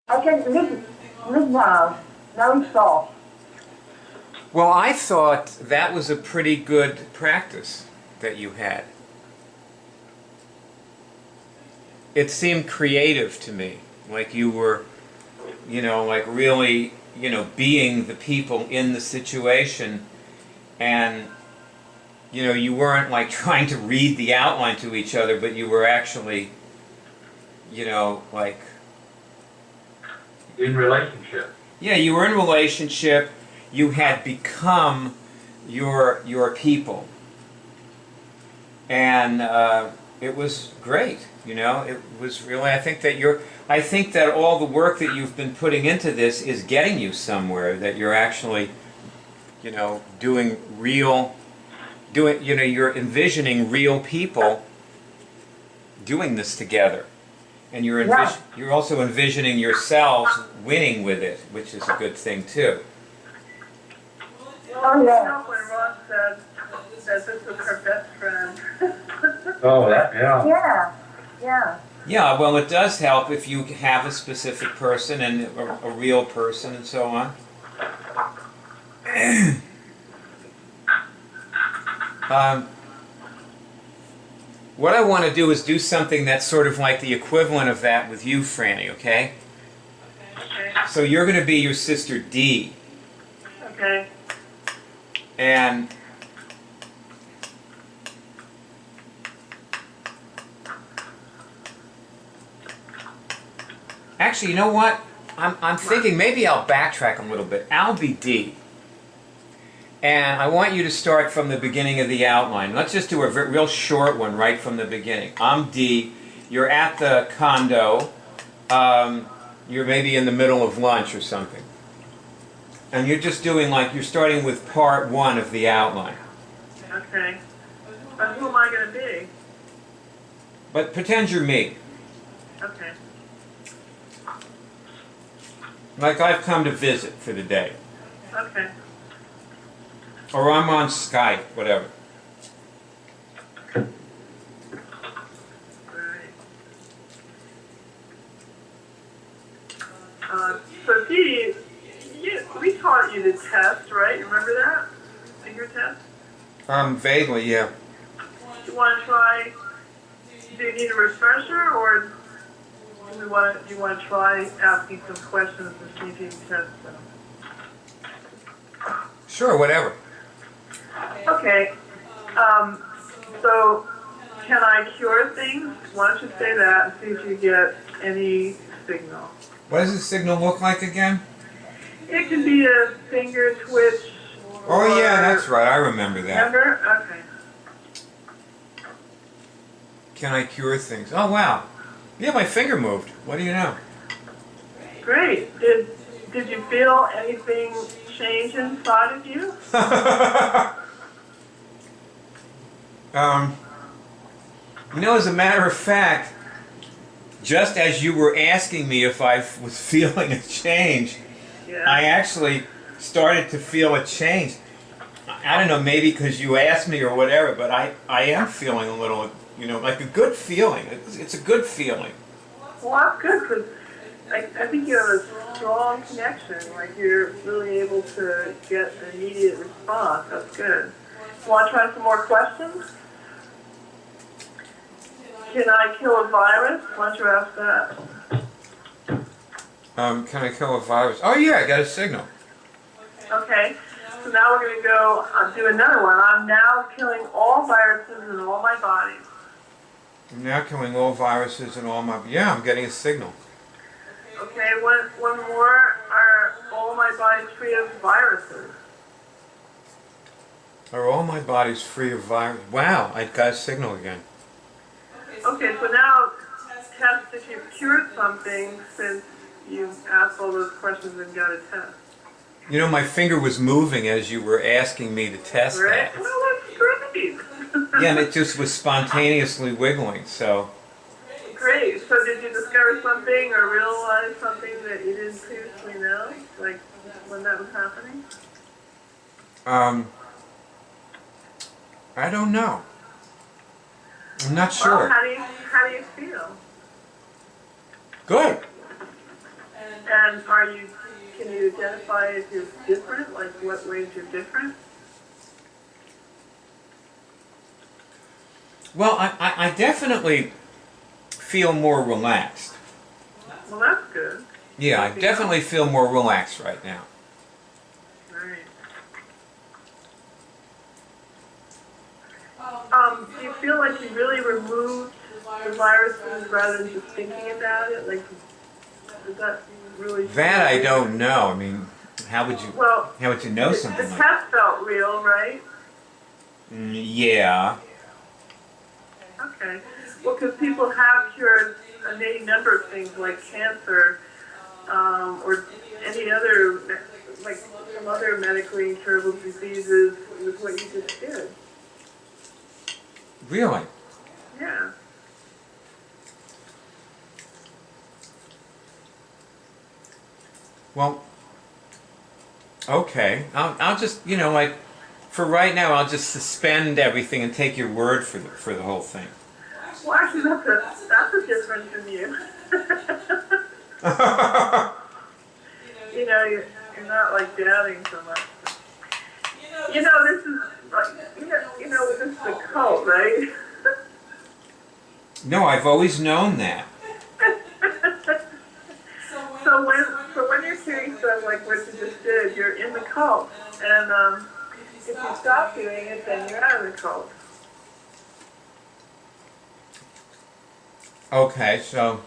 I can live now. Now it's off. Well, I thought that was a pretty good practice that you had. It seemed creative to me, like you were, like really, being the people in the situation, and, you weren't like trying to read the outline to each other, but you were actually, like... In relationship. Yeah, you were in relationship, you had become your people. And it was great, it was really, I think that all the work that you've been putting into this is getting you somewhere, that you're actually, you're envisioning real people doing this together. And you're also envisioning yourselves winning with it, which is a good thing too. Oh, yeah. When Ross said that this was her best friend. Oh, yeah. Yeah. Yeah. Yeah, well, it does help if you have a specific person and a real person and so on. What I want to do is do something that's sort of like the equivalent of that with you, Franny, okay? Okay. So you're going to be your sister Dee. Okay. And actually, you know what? I'm thinking maybe I'll backtrack a little bit. I'll be Dee. And I want you to start from the beginning of the outline. Let's just do a real short one right from the beginning. I'm Dee. You're at the condo. You're maybe in the middle of lunch or something. And you're just doing you're starting with part one of the outline. Okay. But who am I going to be? But pretend you're me. Okay. Like I've come to visit for the day. Okay. Or I'm on Skype, whatever. Right. So Dee, we taught you the test, right? Remember that? Finger test? Vaguely, yeah. Do you want to try, do you need a refresher, or do you want to try asking some questions and see if you can test them? Sure, whatever. Okay. So, can I cure things? Why don't you say that and see if you get any signal? What does the signal look like again? It can be a finger twitch. Oh yeah, that's right. I remember that. Remember? Okay. Can I cure things? Oh wow. Yeah, my finger moved. What do you know? Great. Did you feel anything change inside of you? As a matter of fact, just as you were asking me if I was feeling a change, Yeah. I actually started to feel a change. I don't know, maybe because you asked me or whatever, but I am feeling a little, like a good feeling. It's a good feeling. Well, that's good, because I think you have a strong connection. Like, you're really able to get an immediate response. That's good. Want to try some more questions? Can I kill a virus? Why don't you ask that? Can I kill a virus? Oh yeah, I got a signal. Okay. So now we're going to go do another one. I'm now killing all viruses in all my bodies. I'm now killing all viruses and all my... Yeah, I'm getting a signal. Okay, one more. Are all my bodies free of viruses? Are all my bodies free of virus? Wow, I got a signal again. Okay, so now test if you've cured something since you asked all those questions and got a test. My finger was moving as you were asking me to test Right? that. Well, that's great. Yeah, and it just was spontaneously wiggling, so... Great. So did you discover something or realize something that you didn't previously know, like when that was happening? I don't know. I'm not Well, sure. how do you feel? Good. And can you identify if you're different? Like what ways you're different? Well, I definitely feel more relaxed. Well, that's good. Yeah, I definitely feel more relaxed right now. Right. Do you feel like you really removed the viruses rather than just thinking about it? Like, is that really? That I don't know. I mean, how would you know something the like that? test felt real, right? Yeah. Okay. Well, because people have cured a number of things like cancer, or any other, like some other medically incurable diseases with what you just did. Really? Yeah. Well, okay. I'll just, like, for right now, I'll just suspend everything and take your word for the whole thing. Well, actually, that's a difference in you. You're not like doubting so much. This is like, this is a cult, right? No, I've always known that. So when you're doing stuff like what you just did, you're in the cult, and if you stop doing it, then you're out of the cult. Okay, so...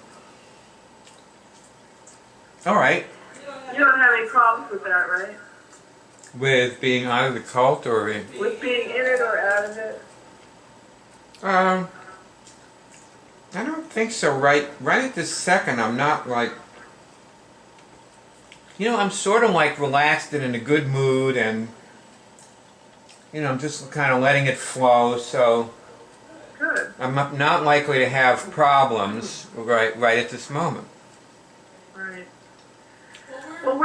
All right. You don't have any problems with that, right? With being out of the cult, or... With being in it or out of it? I don't think so. Right at this second, I'm not like... I'm sort of like relaxed and in a good mood, and... I'm just kind of letting it flow, so... Good. I'm not likely to have problems right at this moment. Right. Well,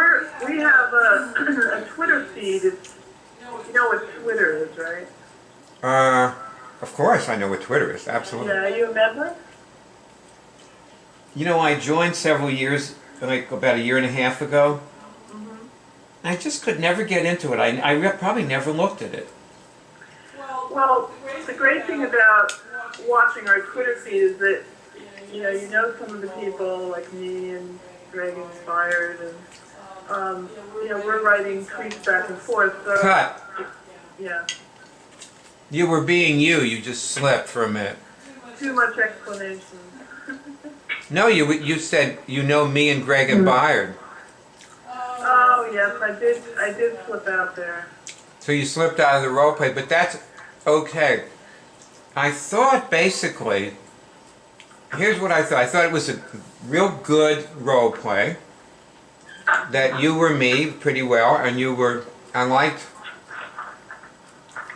we have a Twitter feed. You know what Twitter is, right? Of course I know what Twitter is, absolutely. Yeah, you remember? I joined several years, like about a year and a half ago. Mm-hmm. I just could never get into it. I probably never looked at it. Well, the great thing about watching our Twitter feed is that, you know some of the people like me and Greg Inspired, and, we're writing tweets back and forth. So, Cut. Yeah. You were being you just slipped for a minute. Too much explanation. No, you said me and Greg and Byard. Oh, yes, I did slip out there. So you slipped out of the role play, but that's okay. I thought basically, here's what I thought. I thought it was a real good role play, that you were me pretty well, and I liked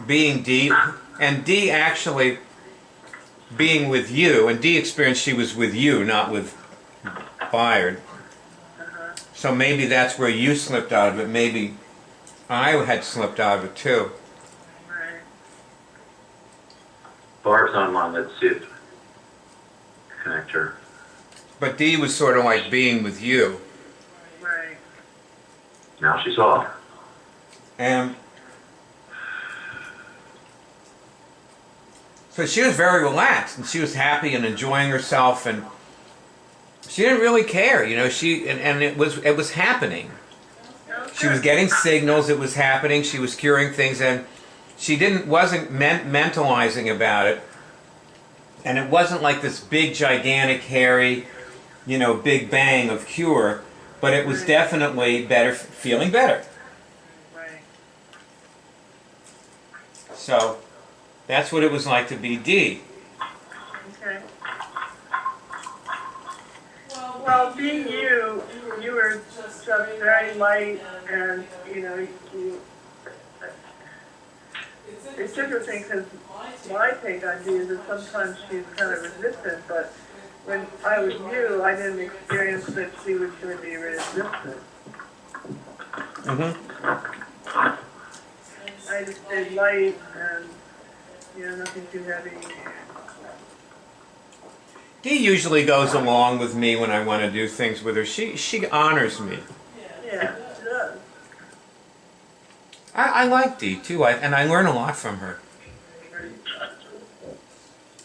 being Dee, and Dee actually being with you, and Dee experienced she was with you, not with Byard. So maybe that's where you slipped out of it. Maybe I had slipped out of it too. Right. Barb's online, let's see if connect her. But Dee was sort of like being with you. Right. Now she's off. And so she was very relaxed, and she was happy and enjoying herself, and she didn't really care, and it was happening. She was getting signals, it was happening, she was curing things, and she wasn't mentalizing about it. And it wasn't like this big, gigantic, hairy, big bang of cure, but it was definitely better, feeling better. Right. So that's what it was like to be Dee. Okay. Well, being you were just very light, and it's interesting because my take on Dee is that sometimes she's kind of resistant, but when I was you, I didn't experience that she was going to be resistant. Mm-hmm. I just stayed light and nothing too heavy. Dee usually goes along with me when I want to do things with her. She honors me. Yeah, it does. I like Dee too, and I learn a lot from her.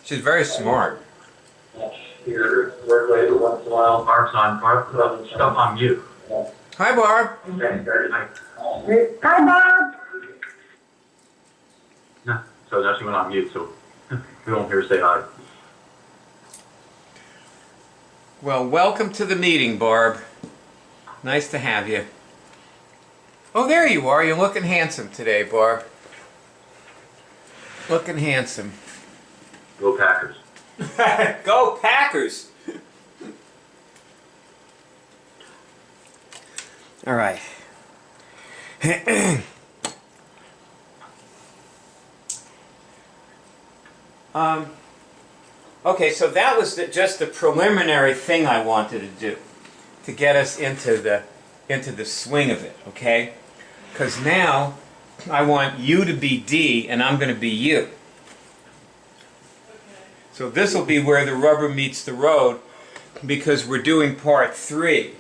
She's very smart. Here, work later once in a while. Barb's on. Barb, put stuff on mute. Hi, Barb. Hi. Hi, Bob. No, so now she went on mute, so we won't hear her say hi. Well, welcome to the meeting, Barb. Nice to have you. Oh, there you are. You're looking handsome today, Barb. Looking handsome. Go Packers. Go Packers! All right. Okay, so that was just the preliminary thing I wanted to do to get us into the swing of it, okay? Because now I want you to be Dee and I'm going to be you. So this will be where the rubber meets the road because we're doing part 3.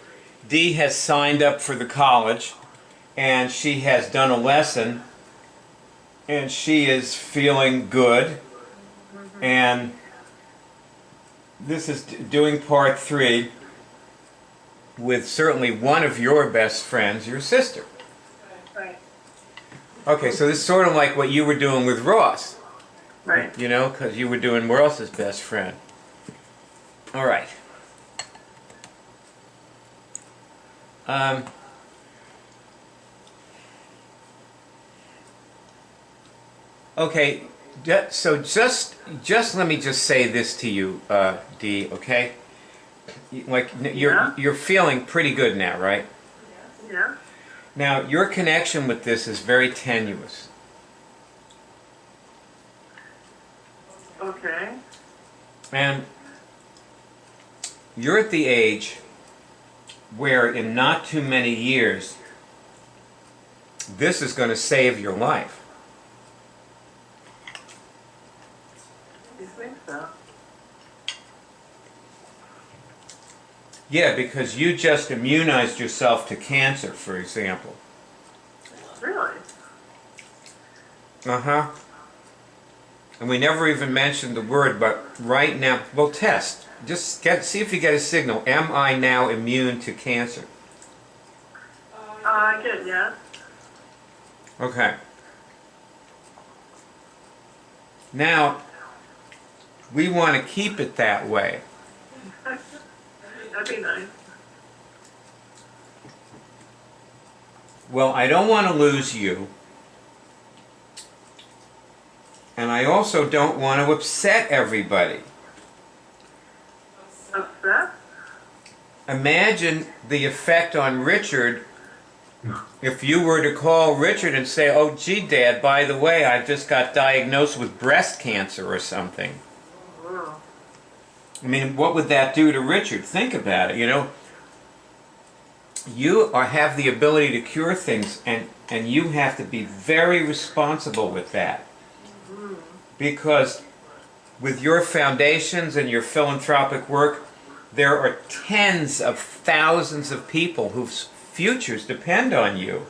Dee has signed up for the college and she has done a lesson and she is feeling good, and this is doing part 3 with certainly one of your best friends, your sister. Right. Okay, so this is sort of like what you were doing with Ross. Right. You know, because you were doing Ross's best friend. All right. Okay, so just let me just say this to you, Dee, okay? Like, you're feeling pretty good now, right? Yeah. Now, your connection with this is very tenuous. Okay. And you're at the age where in not too many years, this is going to save your life. You think so? Yeah, because you just immunized yourself to cancer, for example. Really? Uh-huh. And we never even mentioned the word, but right now, well, test. Just see if you get a signal. Am I now immune to cancer? I get it, yeah. Okay. Now, we want to keep it that way. That'd be nice. Well, I don't want to lose you. And I also don't want to upset everybody. Upset? Imagine the effect on Richard if you were to call Richard and say, oh, gee, Dad, by the way, I just got diagnosed with breast cancer or something. Oh. I mean, what would that do to Richard? Think about it, you know. You have the ability to cure things, and you have to be very responsible with that. Because with your foundations and your philanthropic work, there are tens of thousands of people whose futures depend on you.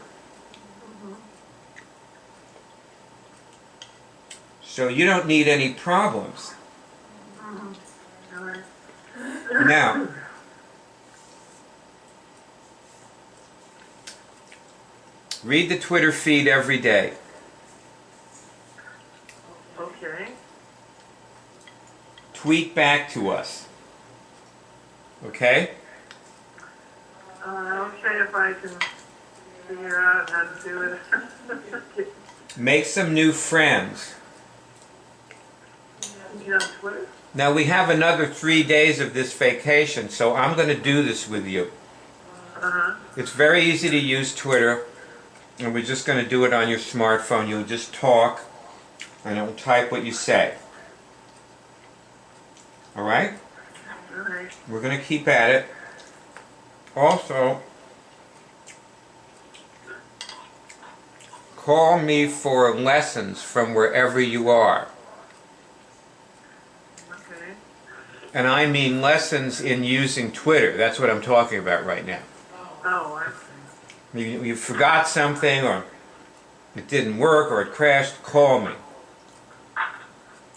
So you don't need any problems. Now, read the Twitter feed every day. Okay. Tweet back to us. Okay? Okay, if I can figure out how to do it. Make some new friends. You on Twitter? Now we have another 3 days of this vacation, so I'm going to do this with you. Uh-huh. It's very easy to use Twitter, and we're just going to do it on your smartphone. You'll just talk, and it'll type what you say. All right? All right. We're going to keep at it. Also, call me for lessons from wherever you are. Okay. And I mean lessons in using Twitter. That's what I'm talking about right now. Oh, I see. You forgot something, or it didn't work, or it crashed, call me.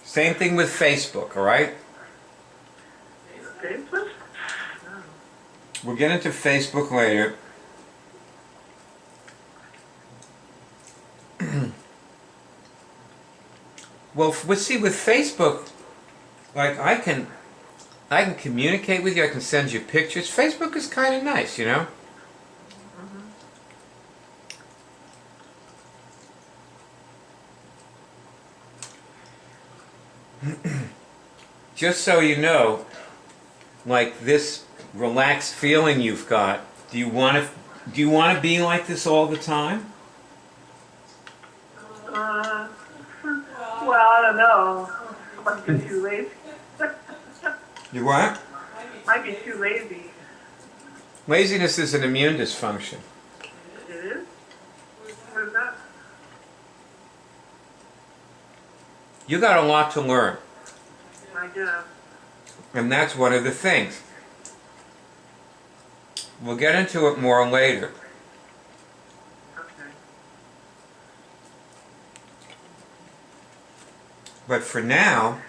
Same thing with Facebook, all right? Facebook? No. We'll get into Facebook later. Well, see, with Facebook, like I can communicate with you. I can send you pictures. Facebook is kind of nice, you know. Just so you know, like this relaxed feeling you've got. Do you want to be like this all the time? Well, I don't know. Might be too lazy. You what? Might be too lazy. Laziness is an immune dysfunction. It is? What is that? You got a lot to learn, I guess. and that's one of the things. We'll get into it more later. Okay. But for now,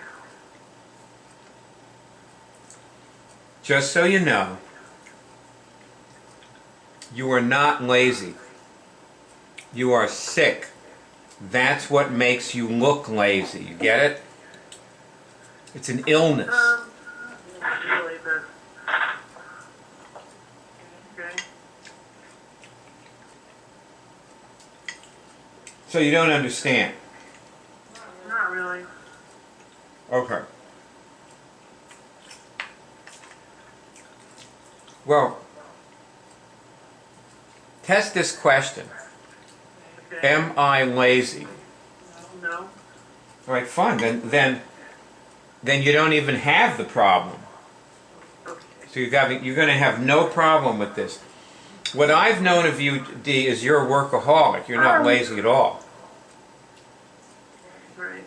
just so you know, you are not lazy. You are sick. That's what makes you look lazy. You get it? It's an illness. Not really, but okay. So you don't understand. Not really. Okay. Well, test this question. Okay. Am I lazy? No. All right, fine. Then you don't even have the problem. Okay. So you're going to have no problem with this. What I've known of you, Dee, is you're a workaholic. You're not lazy at all. Right.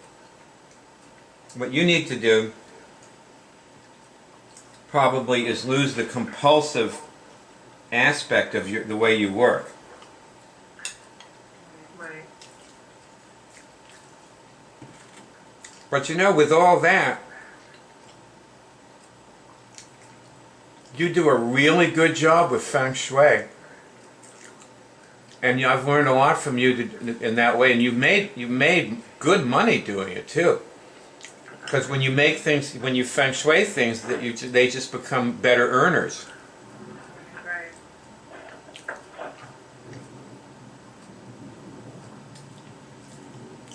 What you need to do probably is lose the compulsive aspect of the way you work. Right. But you know, with all that, you do a really good job with Feng Shui. And I've learned a lot from you in that way, and you've made good money doing it too. Because when you make things, when you Feng Shui things, they just become better earners. Right.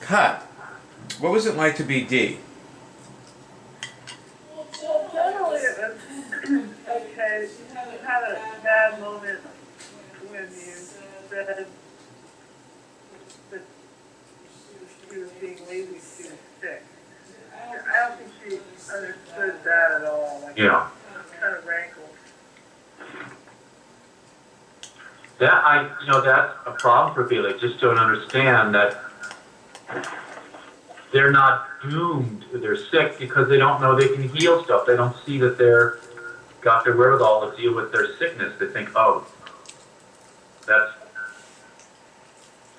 Cut. What was it like to be Dee? Generally, okay, you had a bad moment when you said that she was being lazy, she was sick. I don't think she understood that at all. Like, Yeah. it kind of rankled. That's a problem for people. They just don't understand that they're not doomed. They're sick because they don't know they can heal stuff. They don't see that they're got the wherewithal to deal with their sickness. They think, oh,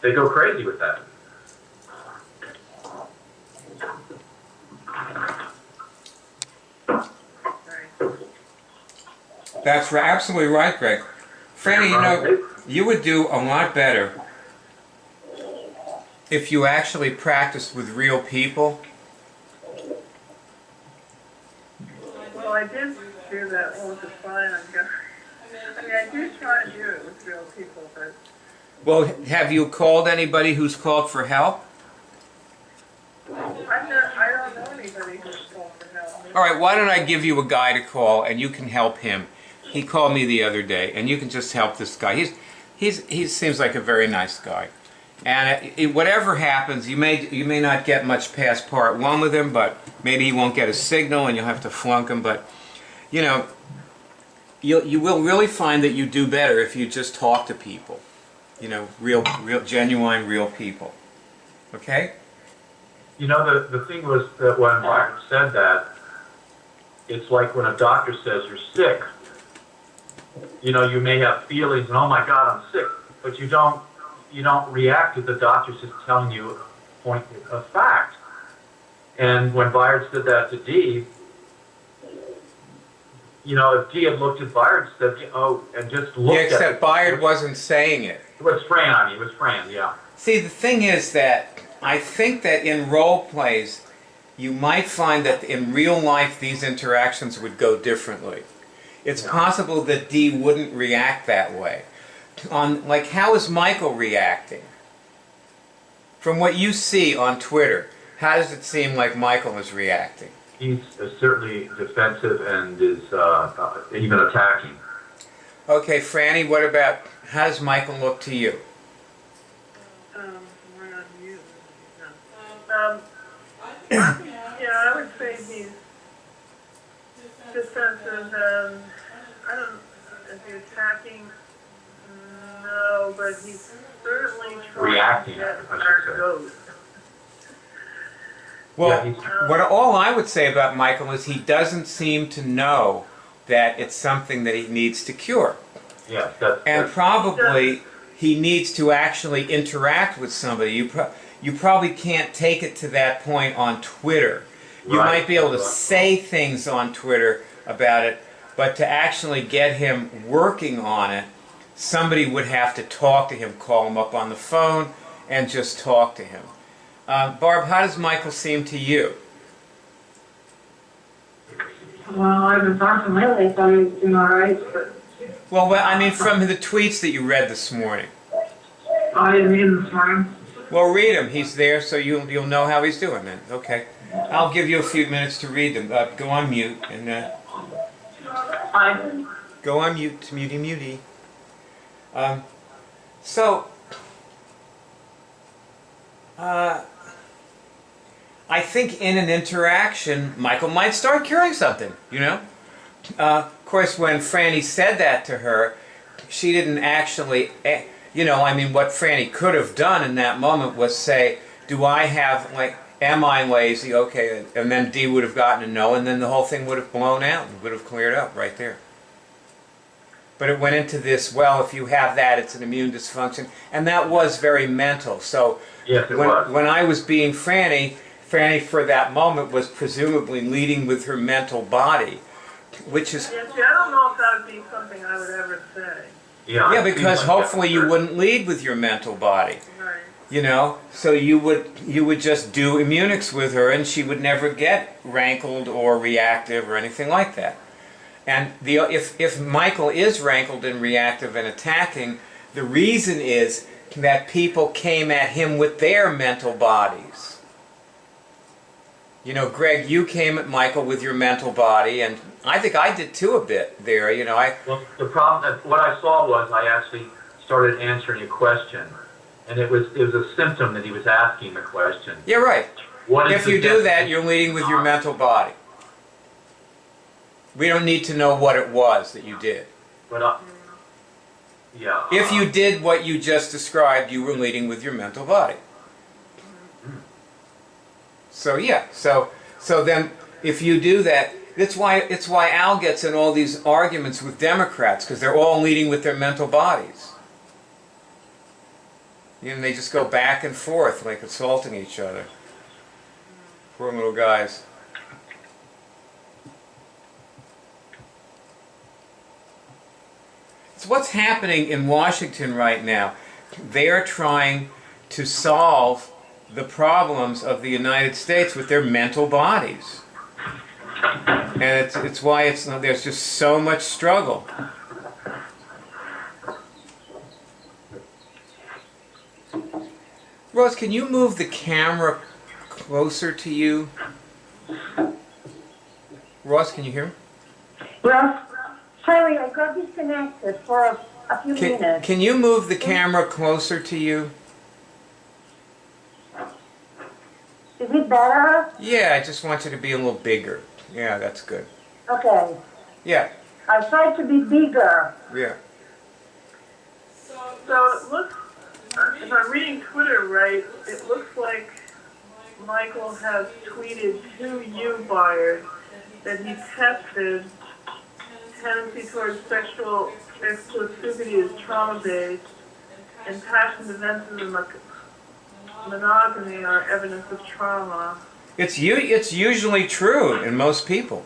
they go crazy with that. Right. That's absolutely right, Greg. Franny, you know, you would do a lot better if you actually practiced with real people. Well, I did do that once a fine. I mean, I do try to do it with real people, but Well, have you called anybody who's called for help? I don't know anybody who's called for help. All right, why don't I give you a guy to call and you can help him? He called me the other day, and you can just help this guy. He seems like a very nice guy. And whatever happens, you may not get much past part one with him, but maybe he won't get a signal, and you'll have to flunk him. But you know, you will really find that you do better if you just talk to people. You know, real, genuine, real people. Okay? You know, the thing was that when Martin said that, it's like when a doctor says you're sick. You know, you may have feelings and, oh my God, I'm sick, but you don't react to the doctor's just telling you a point of fact. And when Byard said that to Dee, you know, if Dee had looked at Byard and said, oh, and just looked Yeah, at except Byard wasn't saying it. It was Fran, I mean, it was Fran, yeah. See, the thing is that I think that in role plays, you might find that in real life these interactions would go differently. It's possible that Dee wouldn't react that way. Like, how is Michael reacting? From what you see on Twitter, how does it seem like Michael is reacting? He's certainly defensive and is even attacking. Okay, Franny, what about, how does Michael look to you? We're on mute. Yeah, I would say he's defensive. I don't. Is he attacking? No, but he's certainly trying Reacting, to get I should our say. ghost. Well, Yeah, what all I would say about Michael is he doesn't seem to know that it's something that he needs to cure. Yeah, And probably he needs to actually interact with somebody. You probably can't take it to that point on Twitter. You Right. might be able to say things on Twitter about it, but to actually get him working on it, somebody would have to talk to him, call him up on the phone, and just talk to him. Barb, how does Michael seem to you? Well, I've been talking lately, so I'm doing all right, but Well, I mean, from the tweets that you read this morning. I didn't read them this morning. Well, read him. He's there, so you'll know how he's doing then. Okay. I'll give you a few minutes to read them. Go on mute and I go on mute, muty. So, I think in an interaction, Michael might start curing something, you know? Of course, when Franny said that to her, she didn't actually, you know, I mean, what Franny could have done in that moment was say, do I have, like, am I lazy? Okay, and then Dee would have gotten a no, and then the whole thing would have blown out and would have cleared up right there. But it went into this, well, if you have that, it's an immune dysfunction, and that was very mental. So Yes, it was. when I was being Franny for that moment was presumably leading with her mental body, which is... Yeah, see, I don't know if that would be something I would ever say. Yeah, Yeah, it seems because like hopefully that. you wouldn't lead with your mental body, Right. you know? So you would just do Immunix with her and she would never get rankled or reactive or anything like that. And if Michael is rankled and reactive and attacking, the reason is that people came at him with their mental bodies. You know, Greg, you came at Michael with your mental body, and I think I did too a bit there. You know, Well, the problem, what I saw was I actually started answering a question, and it was a symptom that he was asking the question. yeah, right. What is If the you do that, definition? you're leading with your mental body. We don't need to know what it was that you did. But, yeah. If you did what you just described, you were leading with your mental body. So yeah, so then if you do that, it's why Al gets in all these arguments with Democrats, because they're all leading with their mental bodies. You know, they just go back and forth like assaulting each other. Poor little guys. It's what's happening in Washington right now. They are trying to solve the problems of the United States with their mental bodies. And it's why there's just so much struggle. Rose, can you move the camera closer to you? Ross, can you hear me? well, sorry, I got disconnected for a few minutes. Can you move the camera closer to you? Is it better? Yeah, I just want you to be a little bigger. Yeah, that's good. Okay. Yeah, I'll try to be bigger. yeah. So it looks, if I'm reading Twitter right, it looks like Michael has tweeted to you, Byard, that he tested tendency towards sexual exclusivity is trauma-based, and passion events in monogamy are evidence of trauma. It's usually true in most people.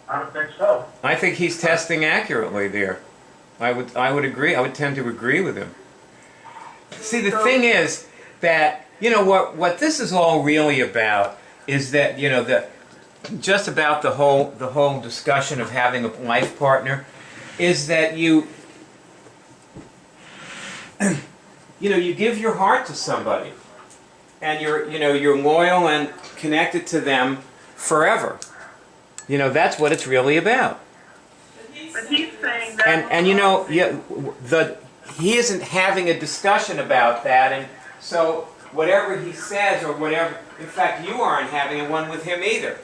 I don't think so. I think he's testing accurately there. I would agree. I would tend to agree with him. See, the thing is that, you know, what this is all really about is that, you know, just about the whole discussion of having a life partner is that you know, you give your heart to somebody and you're loyal and connected to them forever. You know, that's what it's really about. But he's saying that. And you know, he isn't having a discussion about that, and so whatever he says or whatever, in fact, you aren't having one with him either.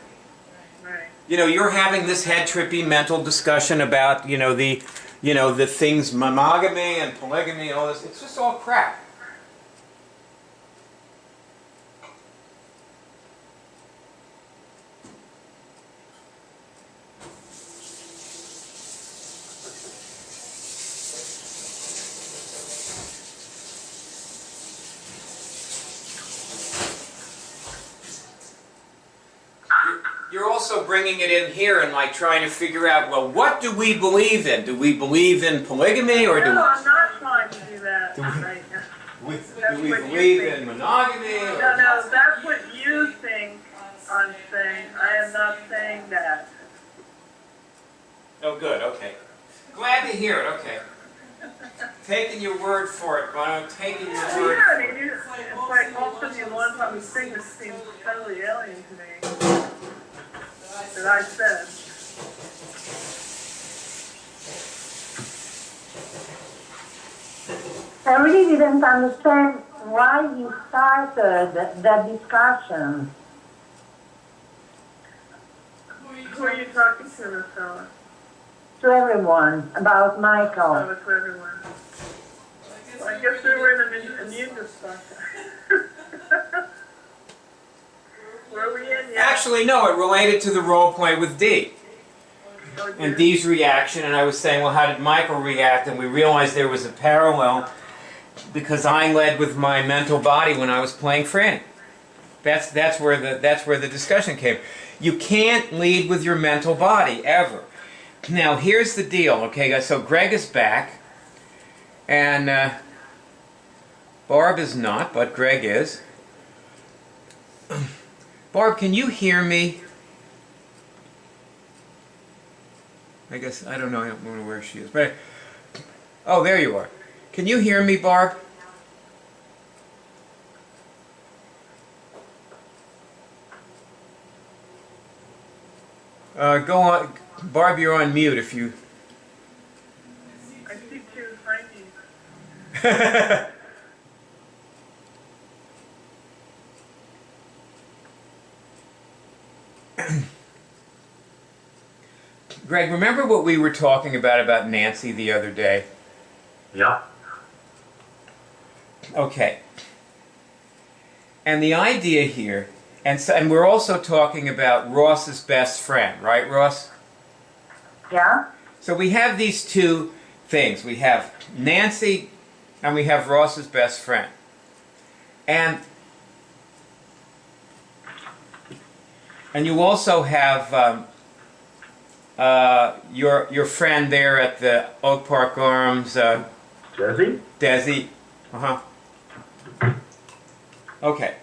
Right. You know, you're having this head trippy mental discussion about, the things, monogamy and polygamy and all this. It's just all crap. You're also bringing it in here and like trying to figure out, well, what do we believe in? Do we believe in polygamy or do No, I'm not trying to do that Do we- right now. we That's what you believe think. in monogamy? Or, No, that's what you think I'm saying. I am not saying that. Oh, good. Okay. Glad to hear it. Okay. Taking your word for it, but I'm taking your word. Yeah, I mean, it's like most of you one time thing that seems totally alien to me. That I said. I really didn't understand why you started that discussion. Who are you talking to, Miss Ella? To everyone about Michael. Oh, it's everyone. Well, I guess we were in an immune discussion. Were we in yet? Actually, no. It related to the role play with Dee Oh, and dear. Dee's reaction, and I was saying, well, how did Michael react? And we realized there was a parallel because I led with my mental body when I was playing Franny. That's where the discussion came. You can't lead with your mental body ever. Now here's the deal, okay, guys. So Greg is back, and Barb is not, but Greg is. Barb, can you hear me? I guess I don't know where she is, but oh, there you are. Can you hear me, Barb? Go on, Barb. You're on mute. If you. I see two Frankies. Greg, remember what we were talking about Nancy the other day? Yeah. Okay. And the idea here, and we're also talking about Ross's best friend, right, Ross? Yeah? So we have these two things. We have Nancy and we have Ross's best friend. And you also have your friend there at the Oak Park Arms, Desi? Desi. Uh-huh. Okay.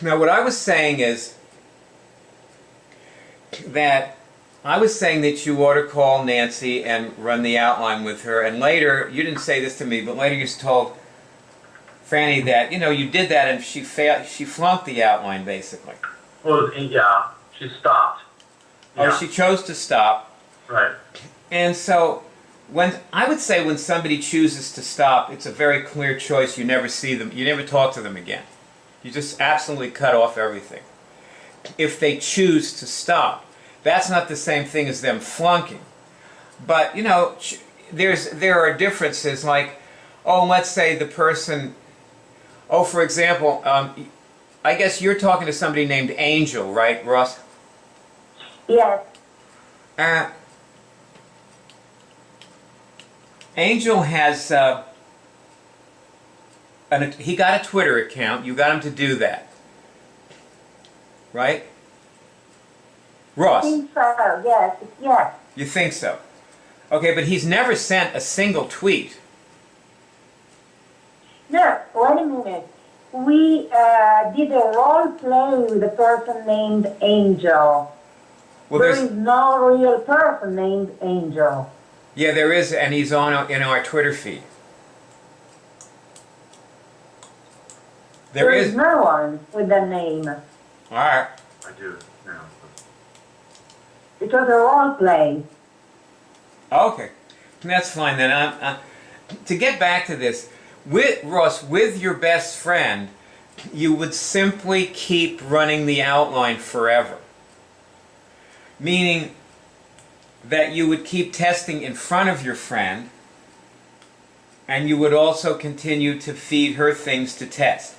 Now what I was saying is that you ought to call Nancy and run the outline with her, and later, you didn't say this to me, but later you told Franny that, you did that and she flunked the outline basically. Well, yeah, she stopped. Or Yeah. she chose to stop. Right. And so when somebody chooses to stop, it's a very clear choice. You never see them, you never talk to them again. You just absolutely cut off everything. If they choose to stop, that's not the same thing as them flunking. But there are differences. Like, let's say the person. For example, I guess you're talking to somebody named Angel, right, Ross? Yes. Uh, Angel has, he got a Twitter account. You got him to do that. Right? I Ross, think so, yes, yes. you think so? Okay, but he's never sent a single tweet. No, wait a minute. We did a role play with a person named Angel. Well, There there's, is no real person named Angel. yeah, there is, and he's on in our Twitter feed. There is. no one with that name. All right. I do now. It was a role play. Okay, that's fine then. To get back to this, with Ross, with your best friend, you would simply keep running the outline forever. Meaning that you would keep testing in front of your friend, and you would also continue to feed her things to test.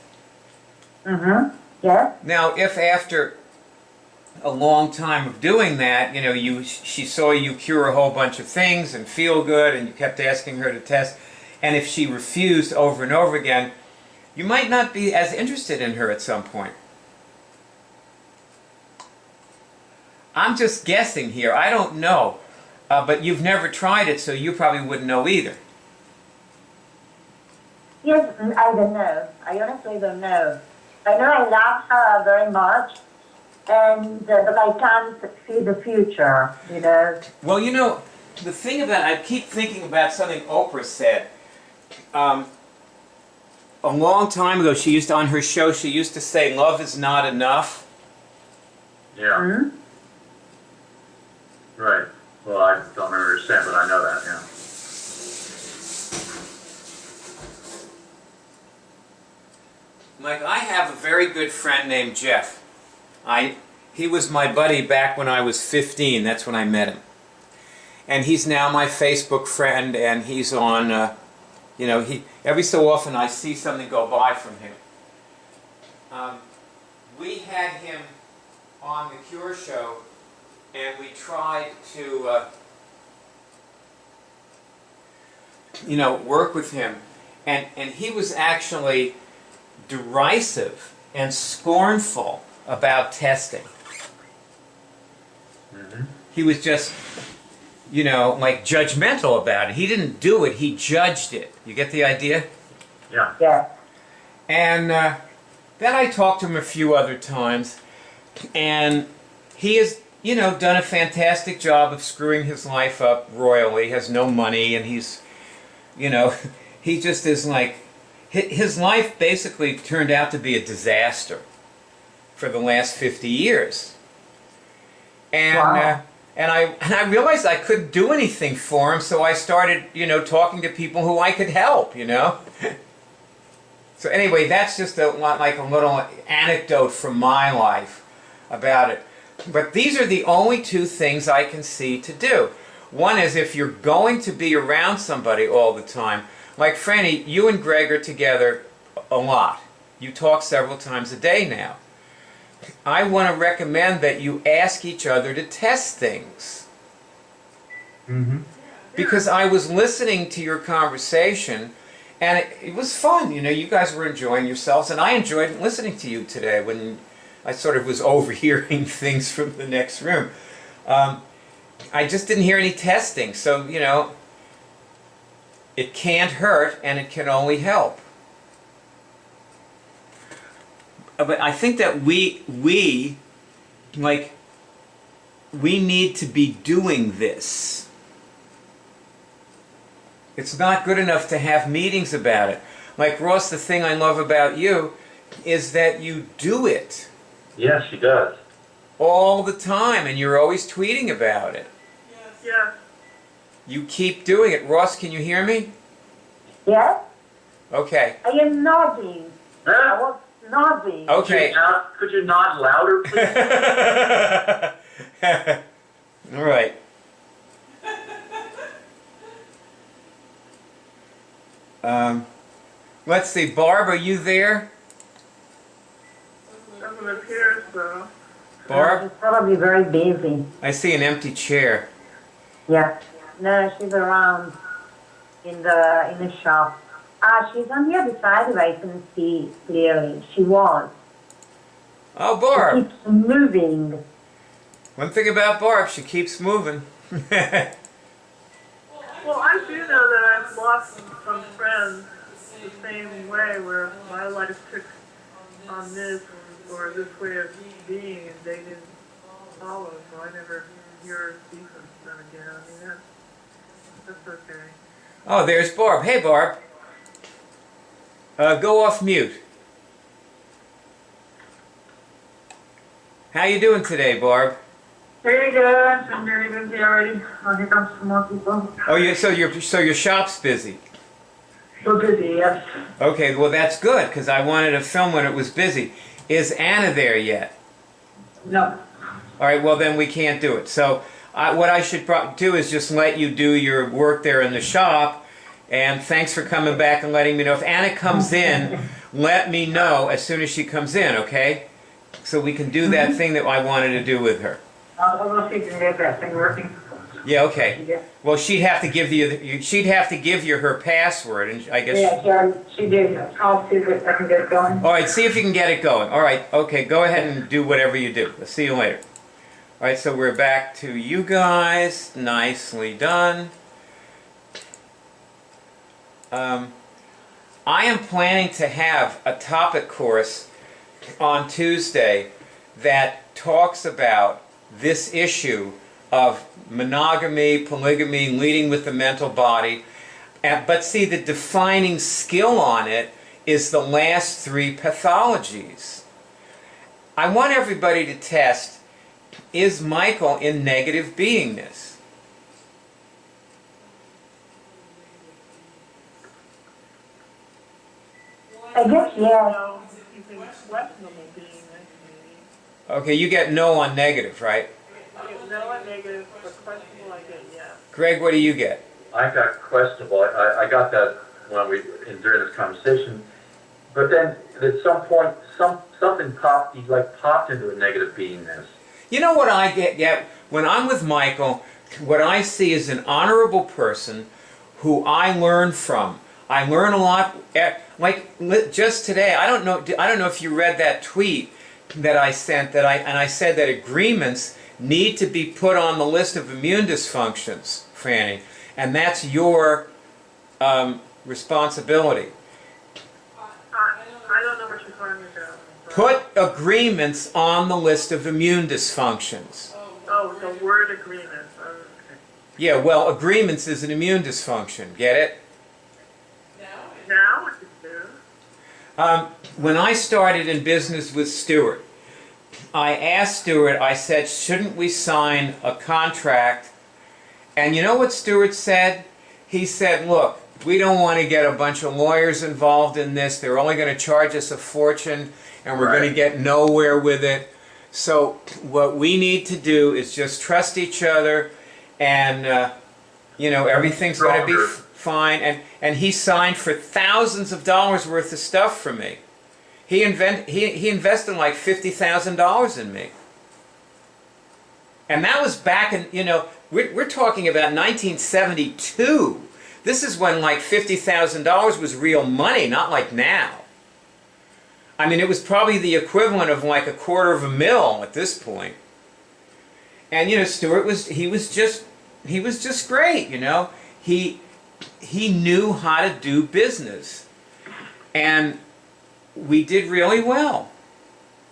Mm-hmm. Yes? Now, if after a long time of doing that, she saw you cure a whole bunch of things and feel good, and you kept asking her to test, and if she refused over and over again, you might not be as interested in her at some point. I'm just guessing here. I don't know. But you've never tried it, so you probably wouldn't know either. Yes, I don't know. I honestly don't know. I know I love her very much, and but I can't see the future, Well, the thing about I keep thinking about something Oprah said. A long time ago, on her show, she used to say, "Love is not enough." Yeah. Hmm? Right. Well, I don't remember her saying, but I know that, yeah. Like, I have a very good friend named Jeff. He was my buddy back when I was 15. That's when I met him. And he's now my Facebook friend, and he's on, every so often I see something go by from him. We had him on the Cure Show, and we tried to, work with him. And he was actually derisive and scornful about testing. Mm-hmm. He was just, like judgmental about it. He didn't do it, he judged it. You get the idea? Yeah. Yes. And then I talked to him a few other times, and he has, done a fantastic job of screwing his life up royally. He has no money, and he's, he just is like, his life basically turned out to be a disaster for the last 50 years. And, Wow. and I realized I couldn't do anything for him, so I started, talking to people who I could help, So anyway, that's just like a little anecdote from my life about it. But these are the only two things I can see to do. One is if you're going to be around somebody all the time, like Franny, you and Greg are together a lot. You talk several times a day now. I want to recommend that you ask each other to test things. Mm-hmm. Because I was listening to your conversation, and it was fun. You guys were enjoying yourselves, and I enjoyed listening to you today when I sort of was overhearing things from the next room. I just didn't hear any testing, so, it can't hurt, and it can only help. But I think that we need to be doing this. It's not good enough to have meetings about it. Like, Ross, the thing I love about you is that you do it Yes, she does. all the time, and you're always tweeting about it. Yeah. You keep doing it. Ross, can you hear me? Yes? Okay. I am nodding. I Huh? was nodding. Okay. Could you nod louder, please? All right. Let's see. Barb, are you there? Doesn't appear so. Barb? She's probably very busy. I see an empty chair. Yeah. No, she's around in the shop. She's on the other side if I can see clearly. She was. Oh, She Barb. keeps moving. One thing about Barb, she keeps moving. Well, I do know that I've lost some friends the same way, where my life took on this or this way of being, and they didn't follow, so I never hear or see from them again. I mean, that's okay. Oh, there's Barb. Hey, Barb. Go off mute. How you doing today, Barb? Very good. I'm very busy already. Oh, here comes some more people. Oh, so your shop's busy. So busy, yes. Okay, well that's good because I wanted to film when it was busy. Is Anna there yet? No. All right, well then we can't do it. So what I should do is just let you do your work there in the shop. And thanks for coming back and letting me know. If Anna comes in, let me know as soon as she comes in, okay? So we can do that thing that I wanted to do with her. I'll go see if you can get that thing working. Yeah, okay. Well, she'd have to give you her password, and I guess. Yeah, she did. I'll see if I can get it going. All right, see if you can get it going. All right, okay, go ahead and do whatever you do. I'll see you later. All right, so we're back to you guys. Nicely done. I am planning to have a topic course on Tuesday that talks about this issue of monogamy, polygamy, leading with the mental body. But see, the defining skill on it is the last three pathologies. I want everybody to test, is Michael in negative beingness? I guess, yeah. No, he's in questionable being, maybe. Okay, you get no on negative, right? I get no and negative, but questionable I get yes. Greg, what do you get? I got questionable. I got that when during this conversation, but then at some point something popped. He popped into a negative beingness. You know what I get when I'm with Michael? What I see is an honorable person who I learn from. I learn a lot. Like just today, I don't know if you read that tweet that I sent I said that agreements need to be put on the list of immune dysfunctions, Franny, and that's your responsibility. I don't know what you're talking about. Put agreements on the list of immune dysfunctions. Oh, the word agreement. Oh, okay. Yeah, well, agreements is an immune dysfunction. Get it? Now what you do? When I started in business with Stuart, I asked Stuart, I said, shouldn't we sign a contract? And you know what Stuart said? He said, look, we don't want to get a bunch of lawyers involved in this. They're only going to charge us a fortune, and we're going to get nowhere with it. So what we need to do is just trust each other, and everything's going to be fine. And he signed for thousands of dollars worth of stuff for me. He invested like $50,000 in me. And that was back in, we're talking about 1972. This is when like $50,000 was real money, not like now. I mean, it was probably the equivalent of like $250,000 at this point. And Stuart was just great, He knew how to do business. And we did really well.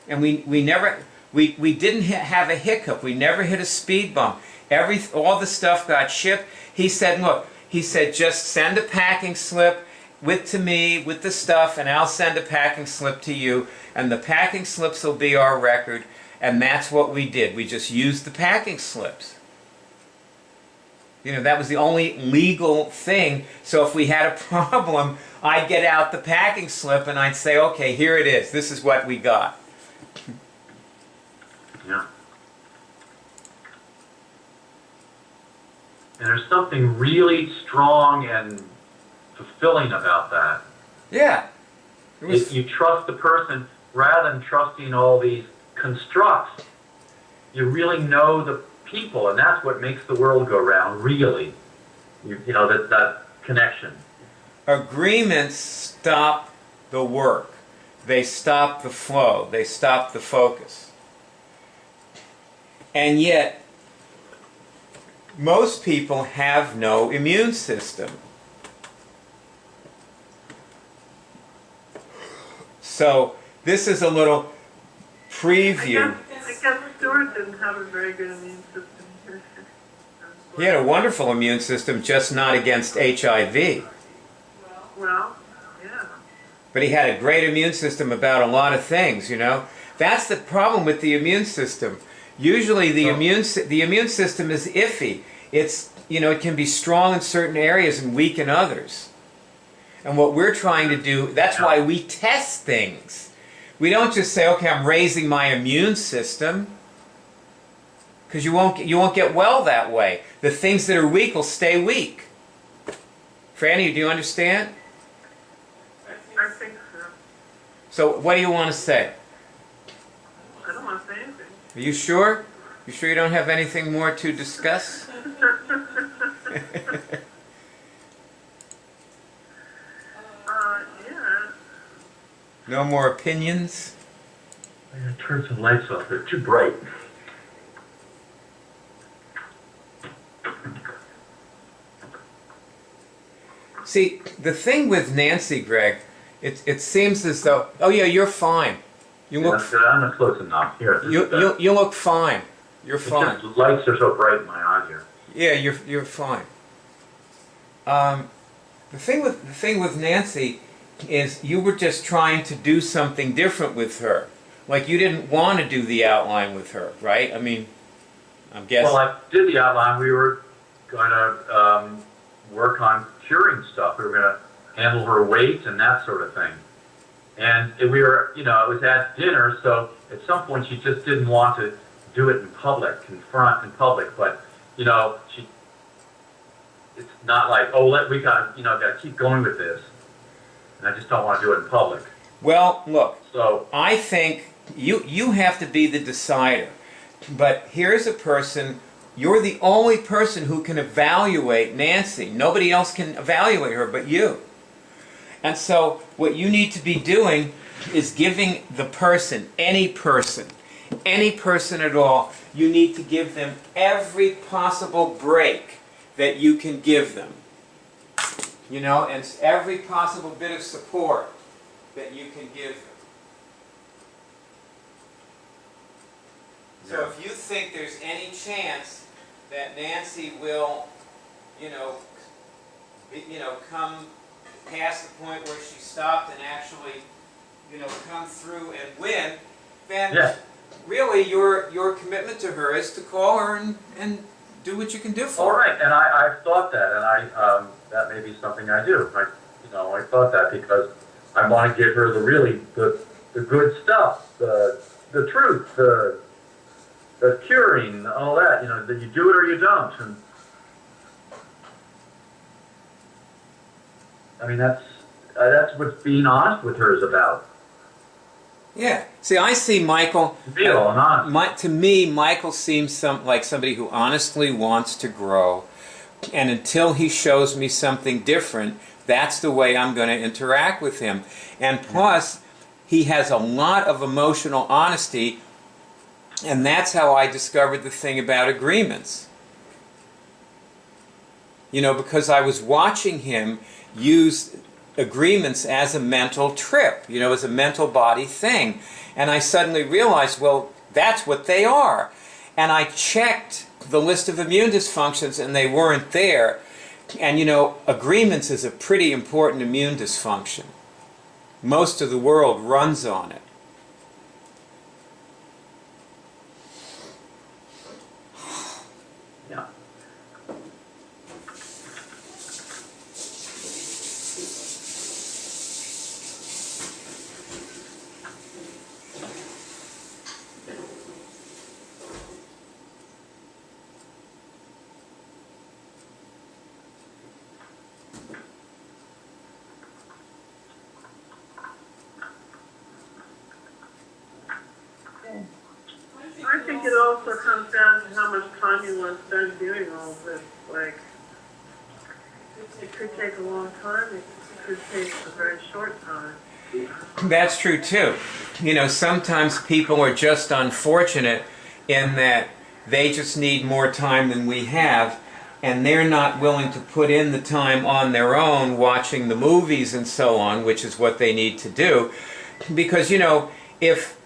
And we didn't have a hiccup. We never hit a speed bump. All the stuff got shipped. He said, look, just send a packing slip to me with the stuff, and I'll send a packing slip to you, and the packing slips will be our record. And that's what we did. We just used the packing slips. That was the only legal thing. So if we had a problem, I'd get out the packing slip and I'd say, okay, here it is. This is what we got. Yeah. And there's something really strong and fulfilling about that. Yeah. If you trust the person rather than trusting all these constructs you really know the people, and that's what makes the world go round. Really, you know that connection. Agreements stop the work. They stop the flow. They stop the focus. And yet, most people have no immune system. So, this is a little preview. I guess Stuart didn't have a very good immune system. He had a wonderful immune system, just not against HIV. Well, yeah. But he had a great immune system about a lot of things, you know. That's the problem with the immune system. Usually the immune system is iffy. It's, you know, it can be strong in certain areas and weak in others. And what we're trying to do, that's why we test things. We don't just say, okay, I'm raising my immune system, because you won't get well that way. The things that are weak will stay weak. Franny, do you understand? I think so. So what do you want to say? I don't want to say anything. Are you sure? You sure you don't have anything more to discuss? Yeah. No more opinions? I'm gonna turn some lights off. They're too bright. See, the thing with Nancy, Greg, it seems as though, oh yeah, you're fine. You Yeah, look, that's good. I'm not close enough. Here. This is better. you look fine. You're It's fine. just the lights are so bright in my eyes here. Yeah, you're fine. The thing with Nancy is you were just trying to do something different with her. Like you didn't want to do the outline with her, right? I mean, I'm guessing. Well, I did the outline. We were going to work on curing stuff. We were going to handle her weight and that sort of thing. And we were, you know, it was at dinner, so at some point she just didn't want to do it in public, confront in public. But, you know, it's not like, oh, we got to keep going with this. And I just don't want to do it in public. Well, look, So I think you have to be the decider. But here's a person, you're the only person who can evaluate Nancy. Nobody else can evaluate her but you. And so what you need to be doing is giving the person, any person at all, you need to give them every possible break that you can give them. You know, and every possible bit of support that you can give them. So if you think there's any chance that Nancy will, come past the point where she stopped and actually, come through and win, then really your commitment to her is to call her and do what you can do for all her. right, and I've thought that, and that may be something I do. I thought that because I want to give her the good stuff, the truth, the curing, all that. That you do it or you don't. And I mean that's what being honest with her is about. Yeah. See, I see Michael. Real and honest. To me, Michael seems like somebody who honestly wants to grow, and until he shows me something different, that's the way I'm going to interact with him. And plus, he has a lot of emotional honesty, and that's how I discovered the thing about agreements. Because I was watching him use agreements as a mental trip, as a mental body thing. And I suddenly realized, well, that's what they are. And I checked the list of immune dysfunctions and they weren't there. And agreements is a pretty important immune dysfunction. Most of the world runs on it. Yeah. also comes down to how much time you want to spend doing all of this. Like, it could take a long time. It could take a very short time. That's true too. You know, sometimes people are just unfortunate in that they just need more time than we have, and they're not willing to put in the time on their own watching the movies and so on, which is what they need to do. Because, you know, if,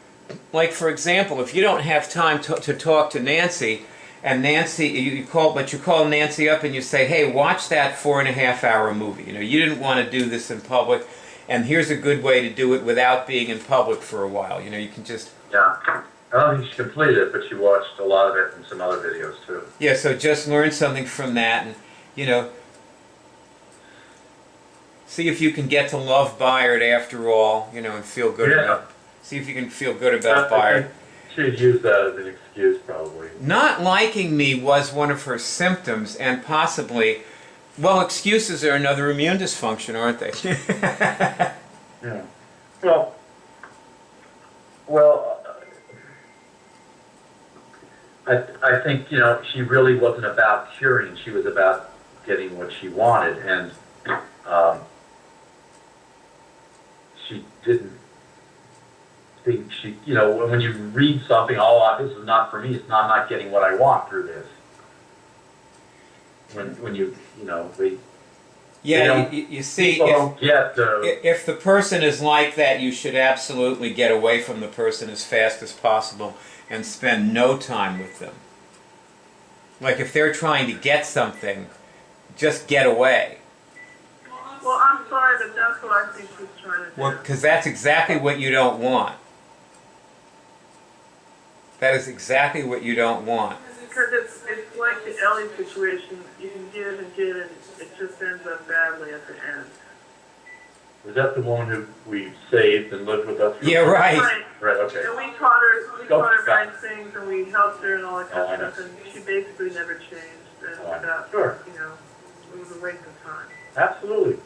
like for example, if you don't have time to talk to Nancy, and Nancy, you call Nancy up and you say, hey, watch that 4.5-hour movie. You know, you didn't want to do this in public, and here's a good way to do it without being in public for a while. You know, you can just... Yeah. I don't think she completed it, but she watched a lot of it and some other videos too. Yeah, so just learn something from that, and, you know, see if you can get to love Bayard after all, you know, and feel good about... See if you can feel good about Bayard. She'd use that as an excuse, probably. Not liking me was one of her symptoms, and possibly, well, excuses are another immune dysfunction, aren't they? Yeah. Well, I think, you know, she really wasn't about curing. She was about getting what she wanted, and she didn't think she, you know, when you read something, oh, this is not for me, I'm not getting what I want through this. When you know, yeah, you see, people don't get if the person is like that, you should absolutely get away from the person as fast as possible and spend no time with them. Like if they're trying to get something, just get away. Well, I'm sorry, but that's what I think she's trying to do. Well, because that's exactly what you don't want. That is exactly what you don't want. Because it's like the Ellie situation. You can give and give, and it just ends up badly at the end. Was that the woman who we saved and lived with us? Yeah, right. Right, okay. And we taught her nice things, and we helped her and all that kind of stuff, and she basically never changed. And Sure. You know, it was a waste of time. Absolutely.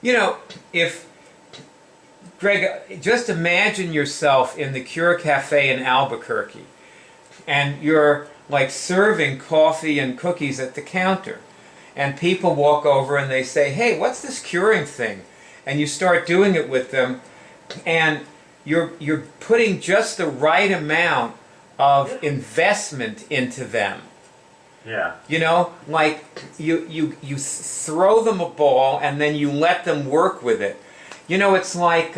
You know, if, Greg, just imagine yourself in the Cure Cafe in Albuquerque, and you're like serving coffee and cookies at the counter, and people walk over and they say, hey, what's this curing thing? And you start doing it with them, and you're putting just the right amount of investment into them. Yeah. You know, like you throw them a ball and then you let them work with it. You know, it's like,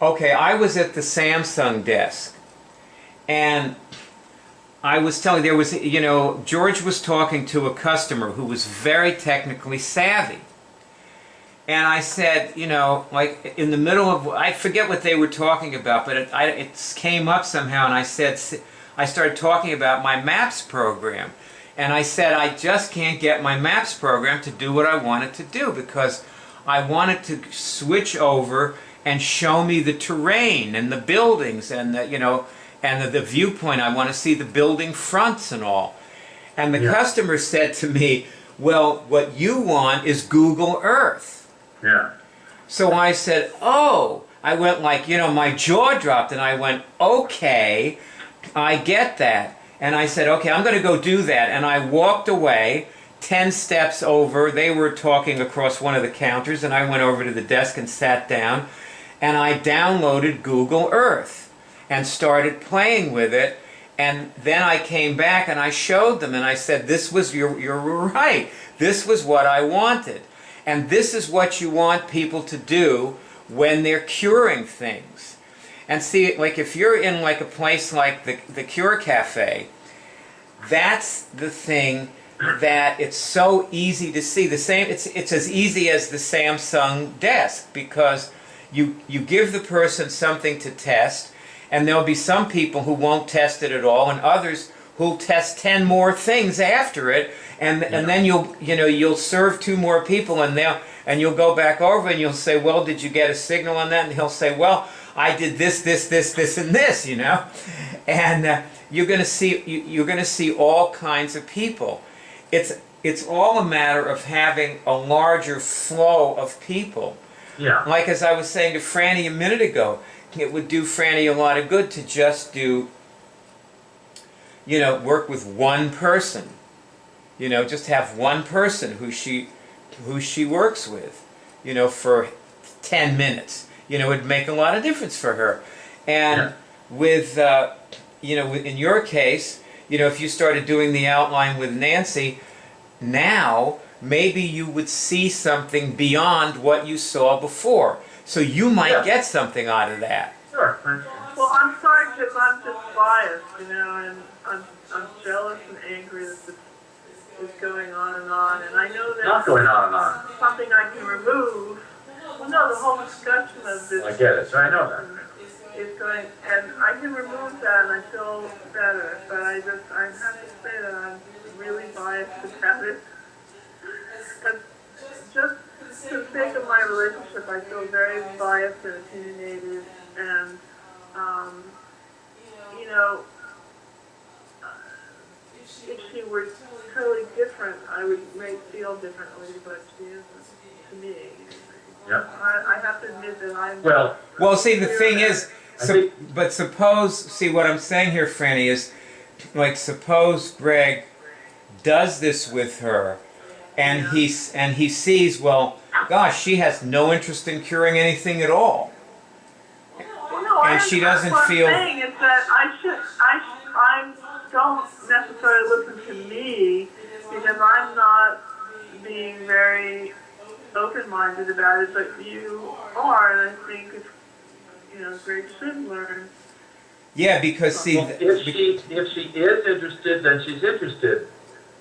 okay, I was at the Samsung desk, and I was telling, there was, you know, George was talking to a customer who was very technically savvy. And I said, you know, like in the middle of, I forget what they were talking about, but it came up somehow, and I started talking about my MAPS program. And I said, I just can't get my MAPS program to do what I want it to do, because I want it to switch over and show me the terrain and the buildings and the, you know, and the viewpoint. I want to see the building fronts and all. And the customer said to me, well, what you want is Google Earth. Yeah. So I said, oh, I went like, you know, my jaw dropped, and I went, okay, I get that. And I said, okay, I'm going to go do that. And I walked away 10 steps over. They were talking across one of the counters, and I went over to the desk and sat down, and I downloaded Google Earth and started playing with it. And then I came back and I showed them, and I said, this was, you're right, this was what I wanted. And this is what you want people to do when they're curing things. And see, like if you're in like a place like the Cure Cafe, that's the thing that it's so easy to see. The same, it's as easy as the Samsung desk, because you give the person something to test, and there'll be some people who won't test it at all, and others who'll test 10 more things after it, and then you'll serve 2 more people, and you'll go back over and you'll say, well, did you get a signal on that? And he'll say, well, I did this, and this, you know, and you're going to see all kinds of people. It's all a matter of having a larger flow of people. Yeah. Like as I was saying to Franny a minute ago, it would do Franny a lot of good to just do work with one person. Just have one person who she works with, for 10 minutes. It'd make a lot of difference for her. And with, in your case, if you started doing the outline with Nancy, now maybe you would see something beyond what you saw before. So you might get something out of that. Sure. Well, I'm sorry because I'm just biased, and I'm jealous and angry that this is going on, and I know that Not going on and on. something I can remove. Well, no, the whole discussion of this I get it. So I know that. is going, and I can remove that, and I feel better. But I have to say that I'm really biased about it. And just for the sake of my relationship, I feel very biased and opinionated, and if she were totally different, I would feel differently, but she isn't to me. Yep. I have to admit that I'm. Well, see, the thing is, but see what I'm saying here, Franny, is, like, suppose Greg does this with her, and he sees, well, gosh, she has no interest in curing anything at all. Well, no, And she doesn't what feel- I'm saying is that I don't necessarily listen to me because I'm not being very open-minded about it, but you are, and I think Greg should learn. Yeah, because see, Well, if she is interested, then she's interested,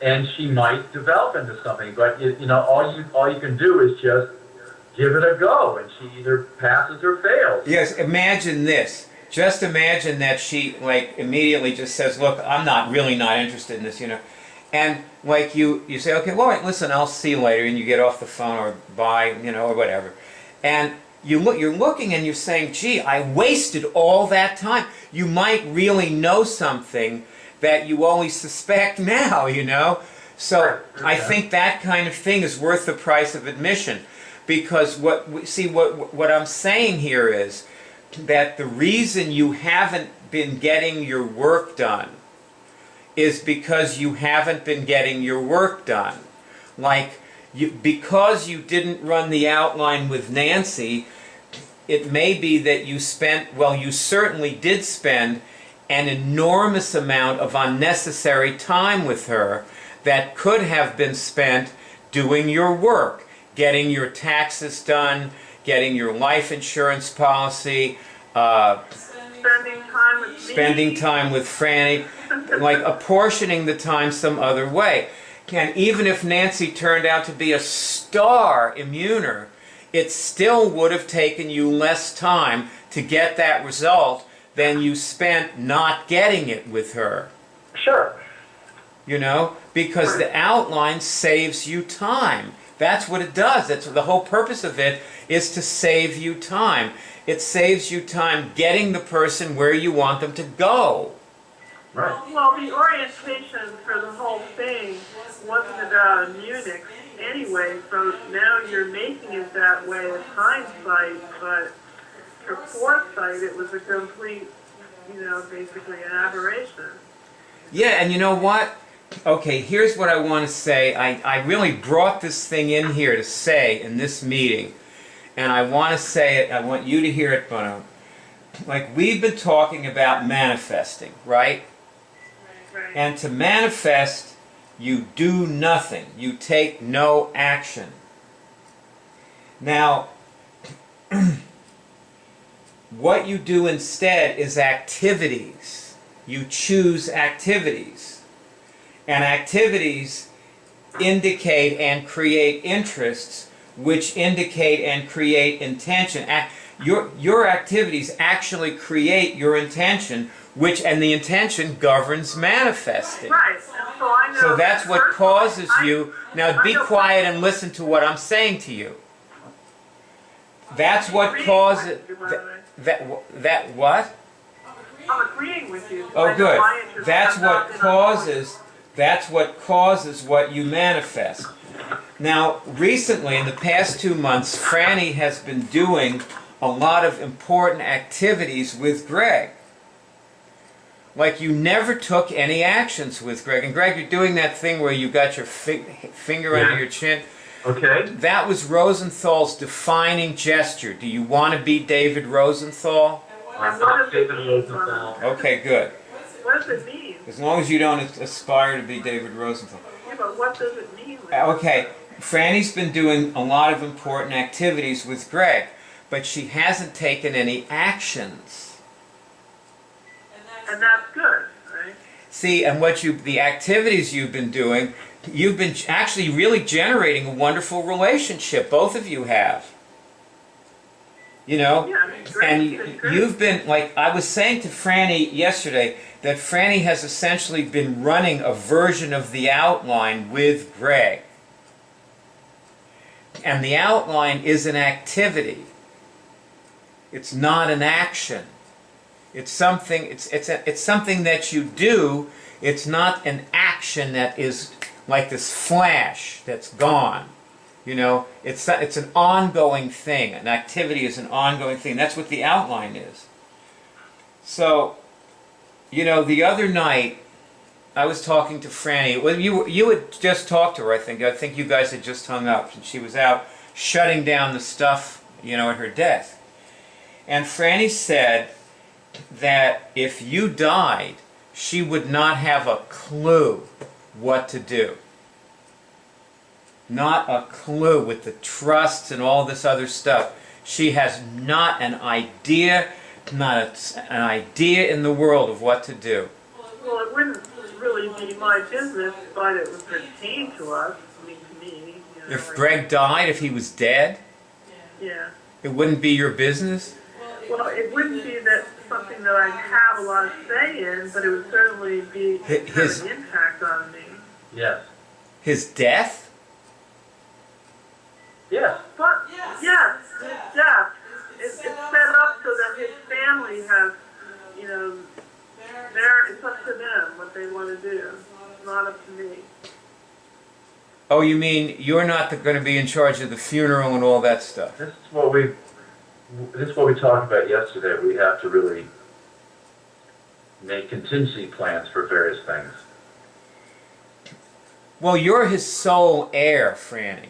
and she might develop into something. But all you can do is just give it a go, and she either passes or fails. yes, imagine this. Just imagine that she, like, immediately just says, look, I'm really not interested in this, And, like, you say, okay, well, right, listen, I'll see you later, and you get off the phone or bye, or whatever. And you're looking and you're saying, gee, I wasted all that time. You might really know something that you only suspect now, So I think that kind of thing is worth the price of admission. Because what I'm saying here is that the reason you haven't been getting your work done is because you haven't been getting your work done. Because you didn't run the outline with Nancy, it may be that you certainly did spend an enormous amount of unnecessary time with her that could have been spent doing your work, getting your taxes done, getting your life insurance policy, spending time with Franny, like apportioning the time some other way. And even if Nancy turned out to be a star immuner, it still would have taken you less time to get that result than you spent not getting it with her. Sure. Because the outline saves you time. That's what it does. That's the whole purpose of it, is to save you time. It saves you time getting the person where you want them to go. Right. Well, the orientation for the whole thing wasn't about Munich anyway, so now you're making it that way with hindsight, but for foresight it was a complete, basically an aberration. Yeah, and you know what? Okay, here's what I want to say. I really brought this thing in here to say in this meeting, and I want to say it, I want you to hear it, Bono. Like, we've been talking about manifesting, right? Right. And to manifest, you do nothing. You take no action. Now, what you do instead is activities. You choose activities. And activities indicate and create interests, which indicate and create intention. Your activities actually create your intention, and the intention governs manifesting. Right, and so I know. So that's what personally, causes you. Now be quiet and listen to what I'm saying to you. That's what causes. That what? I'm agreeing with you. Oh, I know good. my interest That's has not what been causes. That's what causes what you manifest. Now, recently, in the past 2 months, Franny has been doing a lot of important activities with Greg. like you never took any actions with Greg. And Greg, you're doing that thing where you got your finger under your chin. Okay. That was Rosenthal's defining gesture. Do you want to be David Rosenthal? I'm not David Rosenthal. Okay, good. What does it mean? As long as you don't aspire to be David Rosenthal. Yeah, but what does it mean? Okay, Franny's been doing a lot of important activities with Greg, but she hasn't taken any actions. And that's good, right? See, and the activities you've been doing, you've been actually really generating a wonderful relationship. Both of you have. You know? Yeah, I mean, great. And It's great. you've been, like I was saying to Franny yesterday, that Franny has essentially been running a version of the outline with Greg. And the outline is an activity. It's not an action. It's something. It's something that you do. It's not an action that is like this flash that's gone. You know, it's an ongoing thing. An activity is an ongoing thing. That's what the outline is. So, you know, the other night I was talking to Franny. Well, you had just talked to her. I think you guys had just hung up, and she was out shutting down the stuff, you know, at her desk. And Franny said that if you died, she would not have a clue what to do. Not a clue with the trusts and all this other stuff. She has not an idea, an idea in the world of what to do. Well, it wouldn't really be my business, but it would pertain to us. I mean, to me. You know, If like, Greg died, if he was dead, yeah. it wouldn't be your business? Well, it wouldn't be that something that I'd have a lot of say in, but it would certainly be have an impact on me. Yes. His death? Yes. But yes, his death. It's set up so that his family has, you know, it's up to them what they want to do. It's not up to me. Oh, you mean you're not going to be in charge of the funeral and all that stuff? This is what we talked about yesterday. We have to really make contingency plans for various things. Well, you're his sole heir, Franny.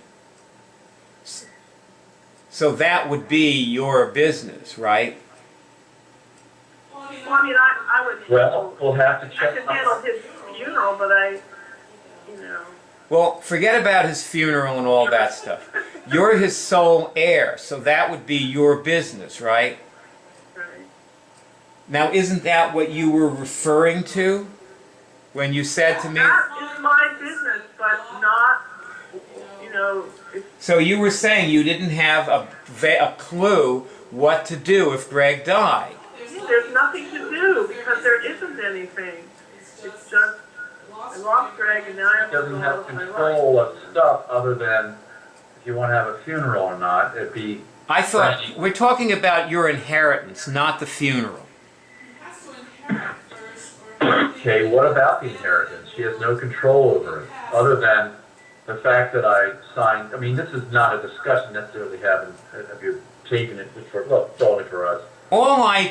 So that would be your business, right? Well, I mean, I would Well, we'll have to I check. could handle his funeral, but you know. Well, forget about his funeral and all that stuff. You're his sole heir, so that would be your business, right? Right. Now, isn't that what you were referring to when you said to me? That is my business, but not, you know, So you were saying you didn't have a clue what to do if Greg died. there's nothing to do because there isn't anything. It's just, I lost Greg and now I have to Doesn't go have with my life. control of stuff other than if you want to have a funeral or not. It'd be I thought, we're talking about your inheritance, not the funeral. okay. What about the inheritance? She has no control over it other than the fact that I signed. I mean, this is not a discussion necessarily having. Have you taken it for? Look, it's only for us. All I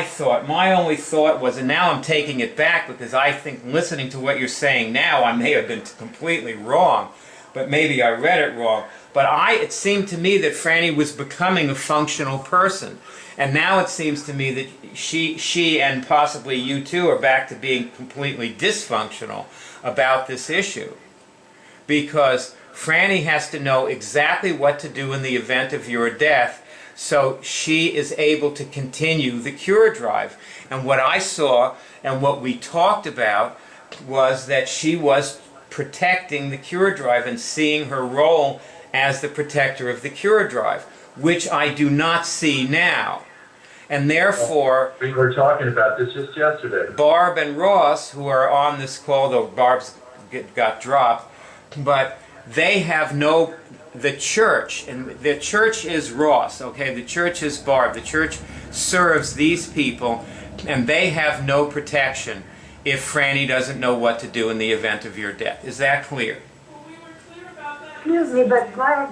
thought, my only thought was, and now I'm taking it back because I think listening to what you're saying now, I may have been completely wrong, but maybe I read it wrong. But it seemed to me that Franny was becoming a functional person. And now it seems to me that she and possibly you too are back to being completely dysfunctional about this issue. Because Franny has to know exactly what to do in the event of your death, so she is able to continue the cure drive. And what I saw and what we talked about was that she was protecting the cure drive and seeing her role as the protector of the cure drive, which I do not see now. And therefore, We were talking about this just yesterday. Barb and Ross, who are on this call, though Barb's got dropped, but they have the church, and the church is Ross, okay? The church is Barb. The church serves these people, and they have no protection if Franny doesn't know what to do in the event of your death. Is that clear? Excuse me, but Greg,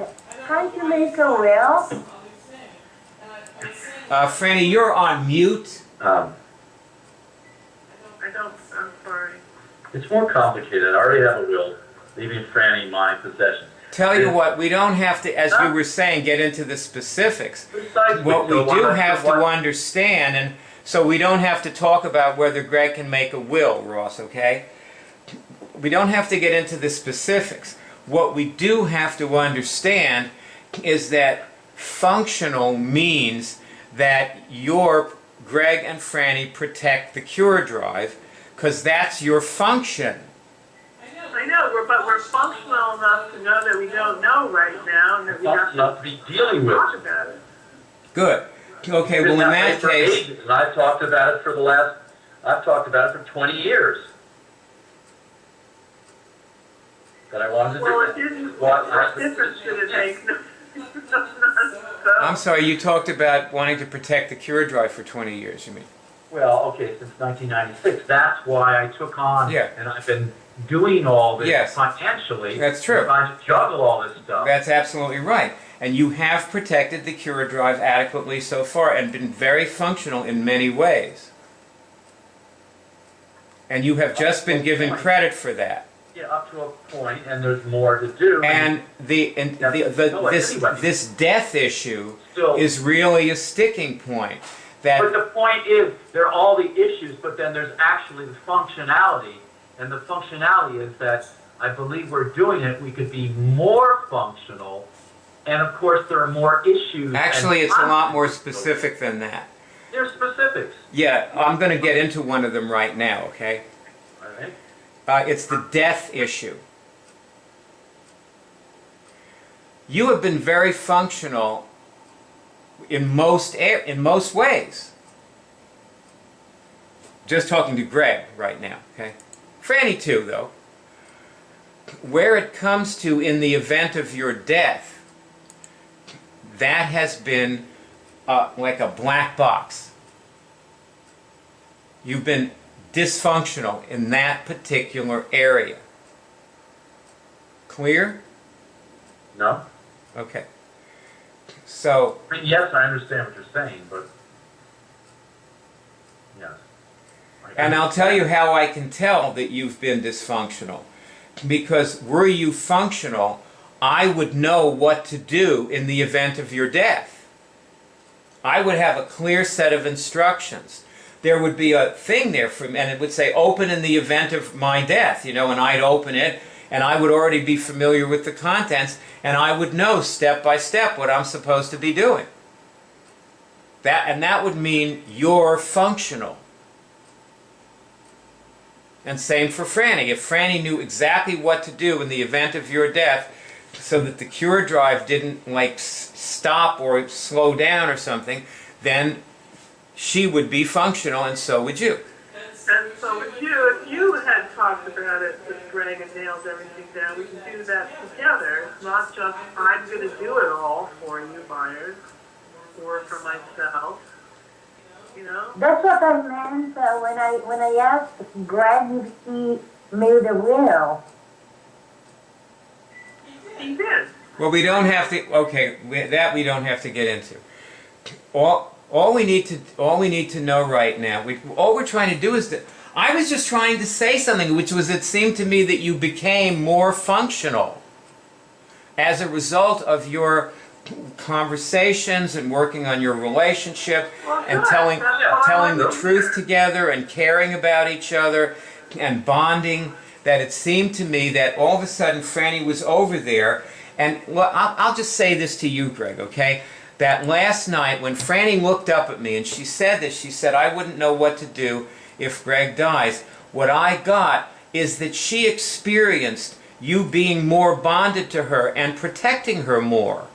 can't you make a will? Franny, you're on mute. I'm sorry. It's more complicated. I already have a will, leaving Franny my possessions. Tell you what, we don't have to, as you were saying, get into the specifics. Precisely. What we So do what I- have to what- understand, and so we don't have to talk about whether Greg can make a will, Ross, okay? We don't have to get into the specifics. What we do have to understand is that functional means that Greg and Franny protect the cure drive, because that's your function. I know, but we're functional enough to know that we don't know right now, and that we have Not, to not to be dealing with. talk about it. Good. Okay, well in that For case, ages, and I've talked about it for 20 years. That I wanted to Well, do. it didn't, What what difference did it make? I'm sorry, you talked about wanting to protect the cure drive for 20 years, you mean? Well, okay, since 1996. That's why I took on, Yeah. and I've been doing all this Yes. financially. That's true. Trying to juggle all this stuff. That's absolutely right. And you have protected the cure drive adequately so far and been very functional in many ways. And you have just been given credit for that. Yeah, up to a point, and there's more to do. And this death issue Still, is really a sticking point. but That the point is, there are all the issues, but then there's actually the functionality. And the functionality is that I believe we're doing it, we could be more functional. And of course, there are more issues. actually and it's a lot more conflicts. specific than that. There's specifics. Yeah, I'm going to get into one of them right now, okay? All right. It's the death issue. You have been very functional in most ways. Just talking to Greg right now, okay? Franny too, though. Where it comes to in the event of your death, that has been like a black box. You've been dysfunctional in that particular area. Clear? No? Okay. So, I mean, yes, I understand what you're saying, but yes. and I'll tell you how I can tell that you've been dysfunctional. Because were you functional, I would know what to do in the event of your death. I would have a clear set of instructions. There would be a thing there for me, and it would say, open in the event of my death, you know, and I'd open it, and I would already be familiar with the contents, and I would know step by step what I'm supposed to be doing. That would mean you're functional. And same for Franny. If Franny knew exactly what to do in the event of your death, so that the cure drive didn't like stop or slow down or something, then she would be functional, and so would you. And so with you, if you had talked about it with Greg and nailed everything down, we can do that together. It's not just, I'm going to do it all for you, buyers, or for myself, you know? That's what I meant when I asked Greg if he made a will. He did. Well, we don't have to. Okay, that we don't have to get into. All we need to know right now. All we're trying to do is that I was just trying to say something, which was it seemed to me that you became more functional as a result of your conversations and working on your relationship and telling the truth together and caring about each other and bonding. That it seemed to me that all of a sudden Franny was over there, and well, I'll just say this to you, Greg, okay? That last night when Franny looked up at me and she said this, she said, I wouldn't know what to do if Greg dies. What I got is that she experienced you being more bonded to her and protecting her more.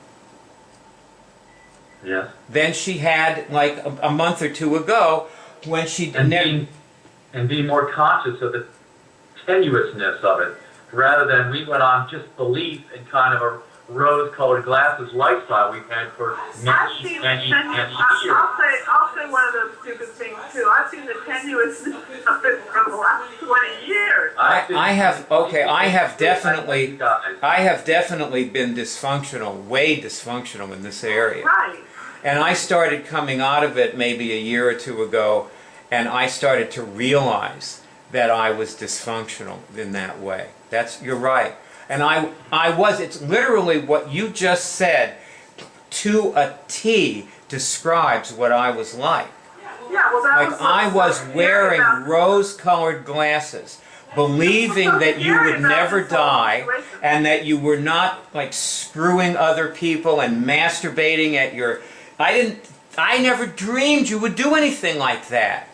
Yes. Than she had like a month or two ago when she And being more conscious of the tenuousness of it, rather than we went on just belief and kind of a rose-colored glasses lifestyle we've had for I've many, seen many, the many years. I'll say one of those stupid things too. I've seen the tenuousness of it for the last 20 years. I have definitely been dysfunctional, way dysfunctional in this area. Right. And I started coming out of it maybe a year or two ago, and I started to realize that I was dysfunctional in that way. You're right. And I was, it's literally what you just said to a T describes what I was like. Yeah, well, that Like I was wearing rose-colored glasses, believing that you would never die and that you were not like screwing other people and masturbating at your... I never dreamed you would do anything like that.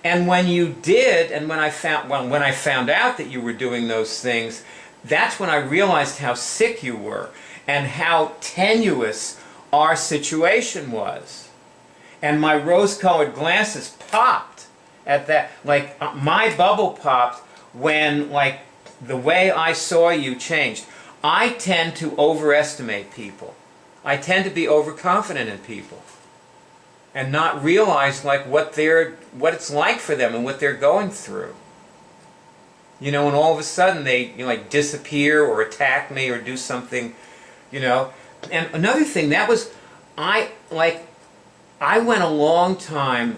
And when you did, and when I found out that you were doing those things, that's when I realized how sick you were and how tenuous our situation was. And my rose-colored glasses popped at that. Like, my bubble popped when, like, the way I saw you changed. I tend to overestimate people. I tend to be overconfident in people. And not realize, like, what it's like for them and what they're going through. You know, and all of a sudden they, you know, like, disappear or attack me or do something, you know. And another thing, that was, I went a long time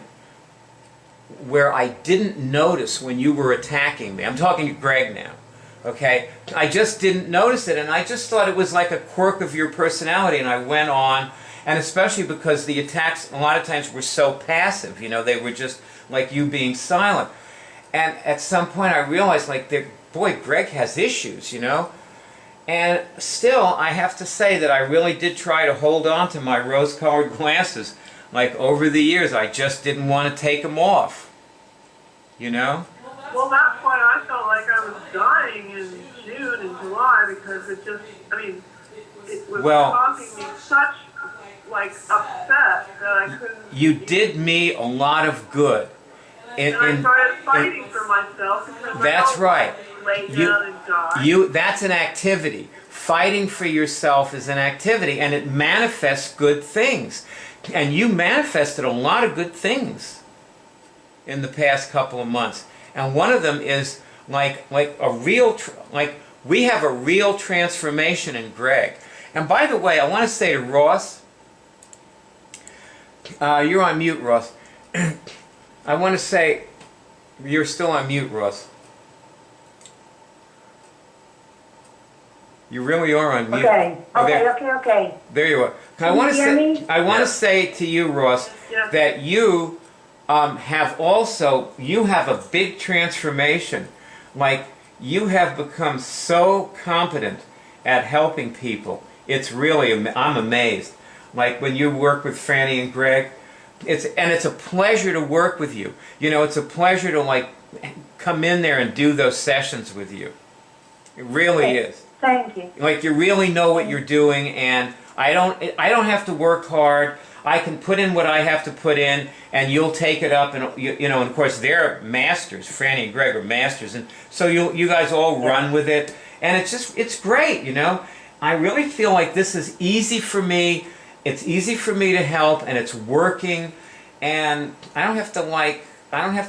where I didn't notice when you were attacking me. I'm talking to Greg now, okay? I just didn't notice it, and I just thought it was like a quirk of your personality, and I went on, and especially because the attacks a lot of times were so passive, you know, they were just like you being silent. And at some point I realized, like, boy, Greg has issues, you know? And still, I have to say that I really did try to hold on to my rose-colored glasses. Like, over the years, I just didn't want to take them off. You know? Well, that's why I felt like I was dying in June and July, because it just, I mean, it was causing me such, like, upset that I couldn't... You did me a lot of good. And I started fighting for myself because that's right. Lay down and die. That's an activity. Fighting for yourself is an activity, and it manifests good things. And you manifested a lot of good things in the past couple of months. And one of them is like a real, we have a real transformation in Greg. And by the way, I want to say to Ross, you're on mute, Ross. I want to say, you're still on mute, Ross. You really are on mute. Okay, Oh, okay. There you are. Can you hear me? I want to say to you, Ross, that you have a big transformation. Like, you have become so competent at helping people. It's really, I'm amazed. Like, when you work with Franny and Greg, it's a pleasure to work with you. You know, it's a pleasure to, like, come in there and do those sessions with you. It really is. Thank you. Like, you really know what you're doing, and I don't have to work hard. I can put in what I have to put in, and you'll take it up, and you know, and of course they're masters. Franny and Greg are masters, and so you guys all run with it, and it's great, you know. I really feel like this is easy for me. It's easy for me to help, and it's working, and I don't have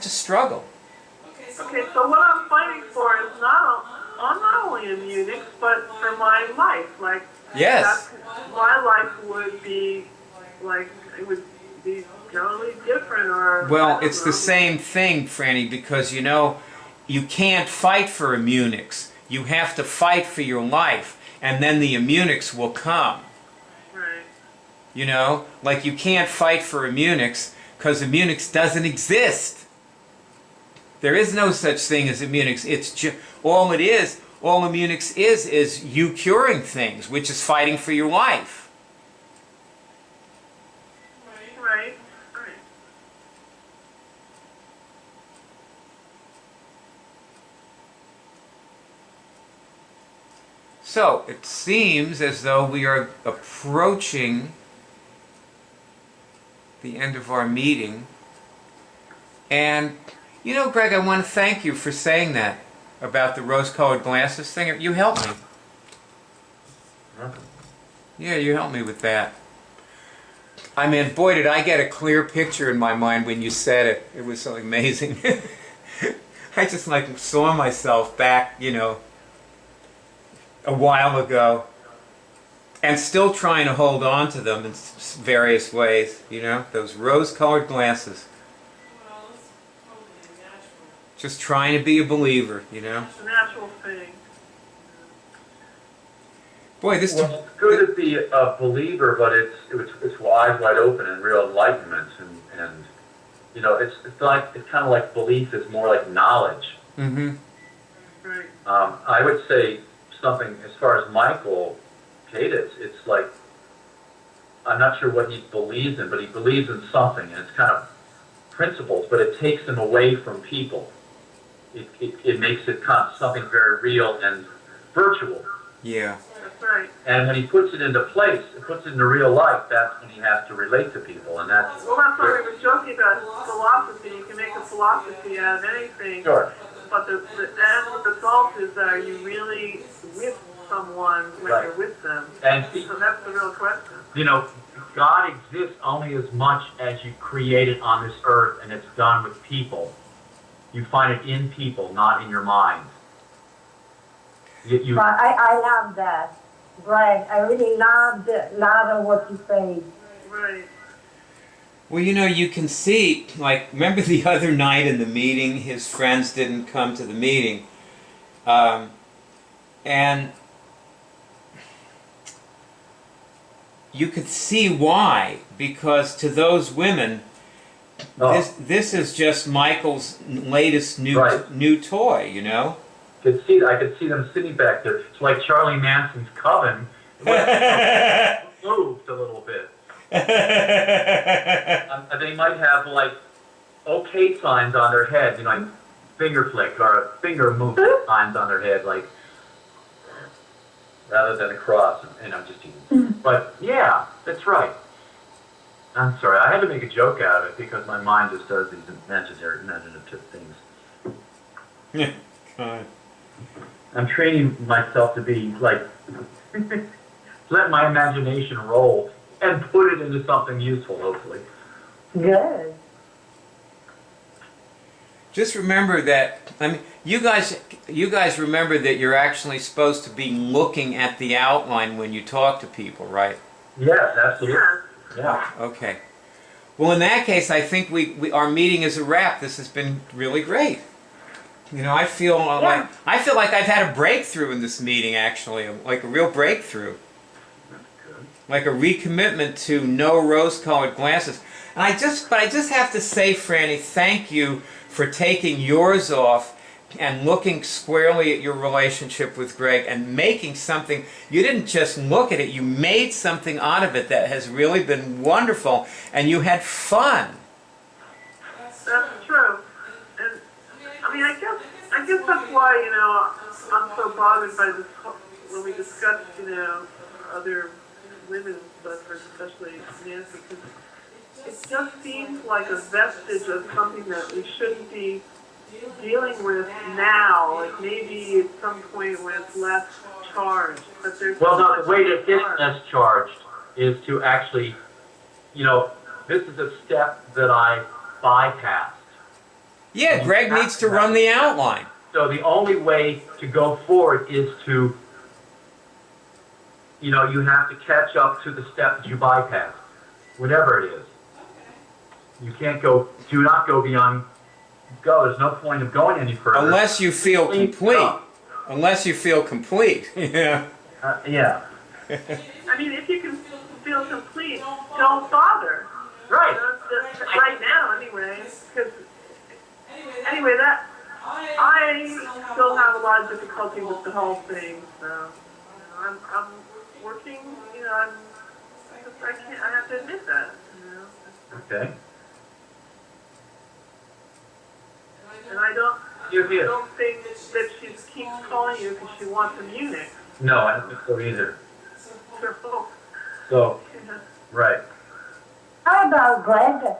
to struggle. Okay, so what I'm fighting for is not only in Munich, but for my life. Like, yes, my life would be like, it would be totally different, or well, it's the same thing, Franny, because you know, you can't fight for immunics. You have to fight for your life, and then the immunics will come. Right. You know, like, you can't fight for immunics because immunics doesn't exist. There is no such thing as immunics. It's just all immunics is you curing things, which is fighting for your life. Right. So, it seems as though we are approaching the end of our meeting. And, you know, Greg, I want to thank you for saying that about the rose-colored glasses thing. You helped me. Yeah, you helped me with that. I mean, boy, did I get a clear picture in my mind when you said it. It was so amazing. I just, like, saw myself back, you know, a while ago, and still trying to hold on to them in various ways, you know, those rose-colored glasses. Just trying to be a believer, you know? It's a natural thing. Boy, this... Well, it's good to be a believer, but it's eyes wide open and real enlightenment, and you know, it's kind of like belief is more like knowledge. Mm-hmm. Right. I would say something as far as Michael Cadis, it's like, I'm not sure what he believes in, but he believes in something, and it's kind of principles, but it takes him away from people. It makes it kind of something very real and virtual. Yeah. That's right. And when he puts it into place, it puts it into real life, that's when he has to relate to people, and that's... Well, that's what we were joking about philosophy. You can make a philosophy out of anything. Sure. But the end result is, are you really with someone when Right. you're with them? And So that's the real question. you know, God exists only as much as you create it on this earth, and it's done with people. You find it in people, not in your mind. You, But I love that. Greg, I really love what you say. Right. Well, you know, you can see, like, remember the other night in the meeting, his friends didn't come to the meeting. And you could see why, because to those women, Oh. this is just Michael's latest new Right. new toy, you know? I could see them sitting back there. It's like Charlie Manson's coven. It moved a little bit. They might have like okay signs on their head, you know, like finger flick or a finger move signs on their head, like rather than a cross. And I'm just teasing. But yeah, that's right. I'm sorry, I had to make a joke out of it because my mind just does these imaginative things. Yeah. God. I'm training myself to be like, let my imagination roll and put it into something useful, hopefully. Good. Just remember that, I mean, you guys remember that you're actually supposed to be looking at the outline when you talk to people, right? Yes, absolutely. Yeah. Yeah. Okay. Well, in that case, I think our meeting is a wrap. This has been really great. You know, I feel like I've had a breakthrough in this meeting, actually, like a real breakthrough, That's good. like a recommitment to no rose-colored glasses. And I just have to say, Franny, thank you for taking yours off and looking squarely at your relationship with Greg and making something. You didn't just look at it, you made something out of it that has really been wonderful, and you had fun. That's true. And I mean, I guess that's why, you know, I'm so bothered by this when we discuss, you know, other women, but especially Nancy, because it just seems like a vestige of something that we shouldn't be dealing with now. Like maybe at some point when it's less charged, but there's Well, so no, much the way to get charge. less charged is to actually, you know, this is a step that I bypassed. Yeah, Greg needs to run the outline. So the only way to go forward is to, you know, you have to catch up to the step that you bypassed, whatever it is. You can't go, do not go beyond go. There's no point of going any further. Unless you feel complete. Unless you feel complete. Yeah. Yeah. I mean, if you can feel complete, don't bother. Right. Right now, anyway. Because anyway, that I still have a lot of difficulty with the whole thing. So you know, I'm working. You know, I have to admit that. You know. Okay. And I don't You're here. don't think that she keeps calling you because she wants a Munich. No, I don't think so either. So, So, you know, right. How about, Greg,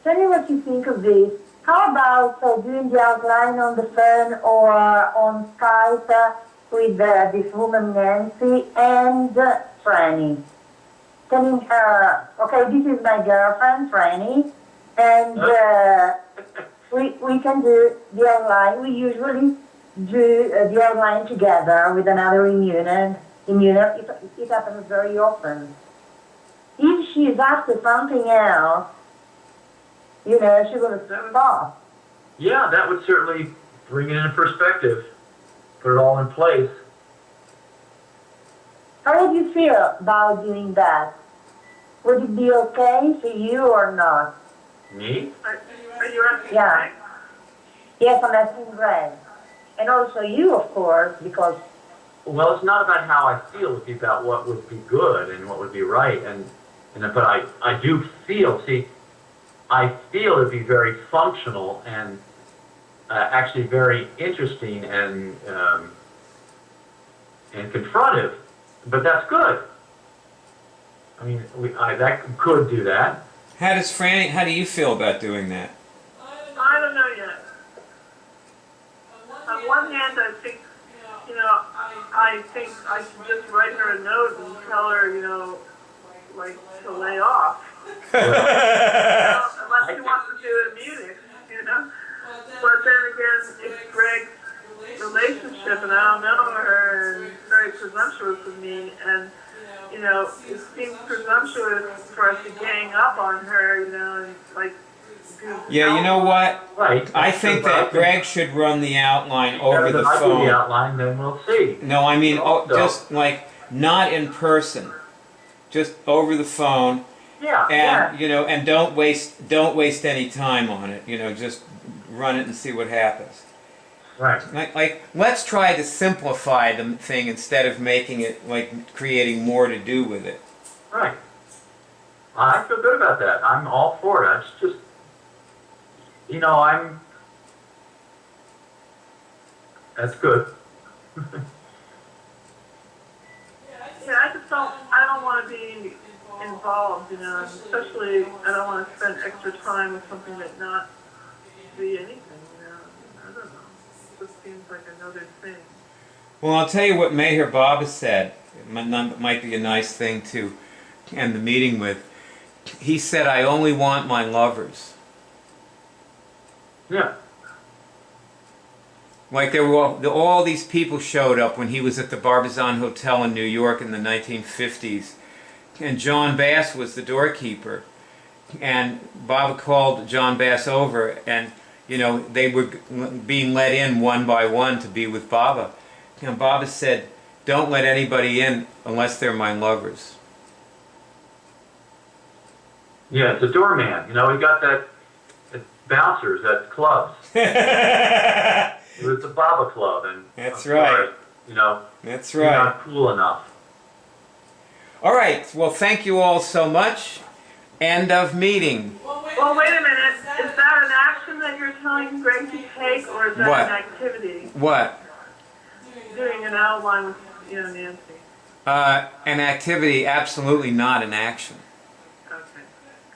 tell me what you think of this. How about doing the outline on the phone or on Skype with this woman Nancy and Franny? Telling her, okay, this is my girlfriend, Franny, and we can do the outline. We usually do the outline together with another immuner. It happens very often. If she's after something else, you know, she's going to stop. Yeah, that would certainly bring it into perspective, put it all in place. How would you feel about doing that? Would it be okay for you or not? Me? Are you asking Yeah. Greg? Yes, I'm asking Greg. And also you, of course, because, Well, it's not about how I feel, it's about what would be good and what would be right. But I do feel, see, I feel it'd be very functional and actually very interesting and confrontive. But that's good. I mean, that could do that. How does Franny? How do you feel about doing that? I don't know yet. On one hand, I think, I think I should just write her a note and tell her, like, to lay off. Unless she wants to do it in Munich, But then again, it's Greg's relationship, and I don't know her, and it's very presumptuous of me, and, it seems presumptuous for us to gang up on her, and, like, do... Yeah, you know what? Right. I think that Greg should run the outline over the If I do phone. the outline, then we'll see. No, I mean, just like not in person, just over the phone, Yeah. and and don't waste any time on it. Just run it and see what happens. Right. Like let's try to simplify the thing instead of making it like creating more to do with it. Right. I feel good about that. I'm all for it. It's just, that's good. Yeah, I don't want to be involved, especially I don't want to spend extra time with something that not be anything, I don't know. It just seems like another thing. Well, I'll tell you what Meher Baba said. It might be a nice thing to end the meeting with. He said, "I only want my lovers." Yeah. Like there were all these people showed up when he was at the Barbizon Hotel in New York in the 1950s, and John Bass was the doorkeeper, and Baba called John Bass over, and they were being let in one by one to be with Baba, and Baba said, "Don't let anybody in unless they're my lovers." Yeah, it's a doorman. We got that bouncers at clubs. It was the Baba Club, and That's I'm right. sorry, That's you're right. not cool enough. All right. Well, thank you all so much. End of meeting. Well, wait a minute. Is that an action that you're telling Greg to take, or is that What? an activity? What? Doing an outline with, Nancy. An activity, absolutely not an action. Okay.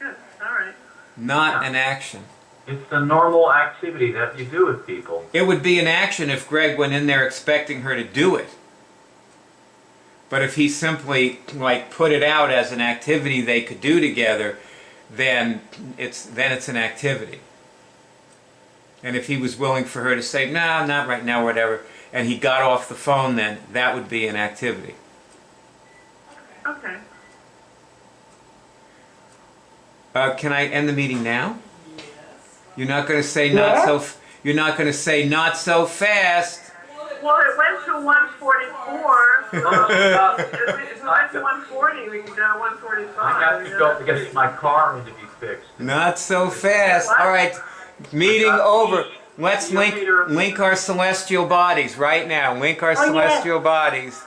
Good. All right. Not Yeah. an action. It's the normal activity that you do with people. It would be an action if Greg went in there expecting her to do it. But if he simply put it out as an activity they could do together, then it's an activity. And if he was willing for her to say, "No, not right now," whatever, and he got off the phone, then that would be an activity. Okay. Can I end the meeting now? You're not going to say You're not going to say not so fast. Well, it went to 144. So if it went to 140, we can go to 145. I have to go to get my car in to be fixed. Not so fast. All right, meeting over. Let's link our celestial bodies right now. Link our Oh, yeah. celestial bodies.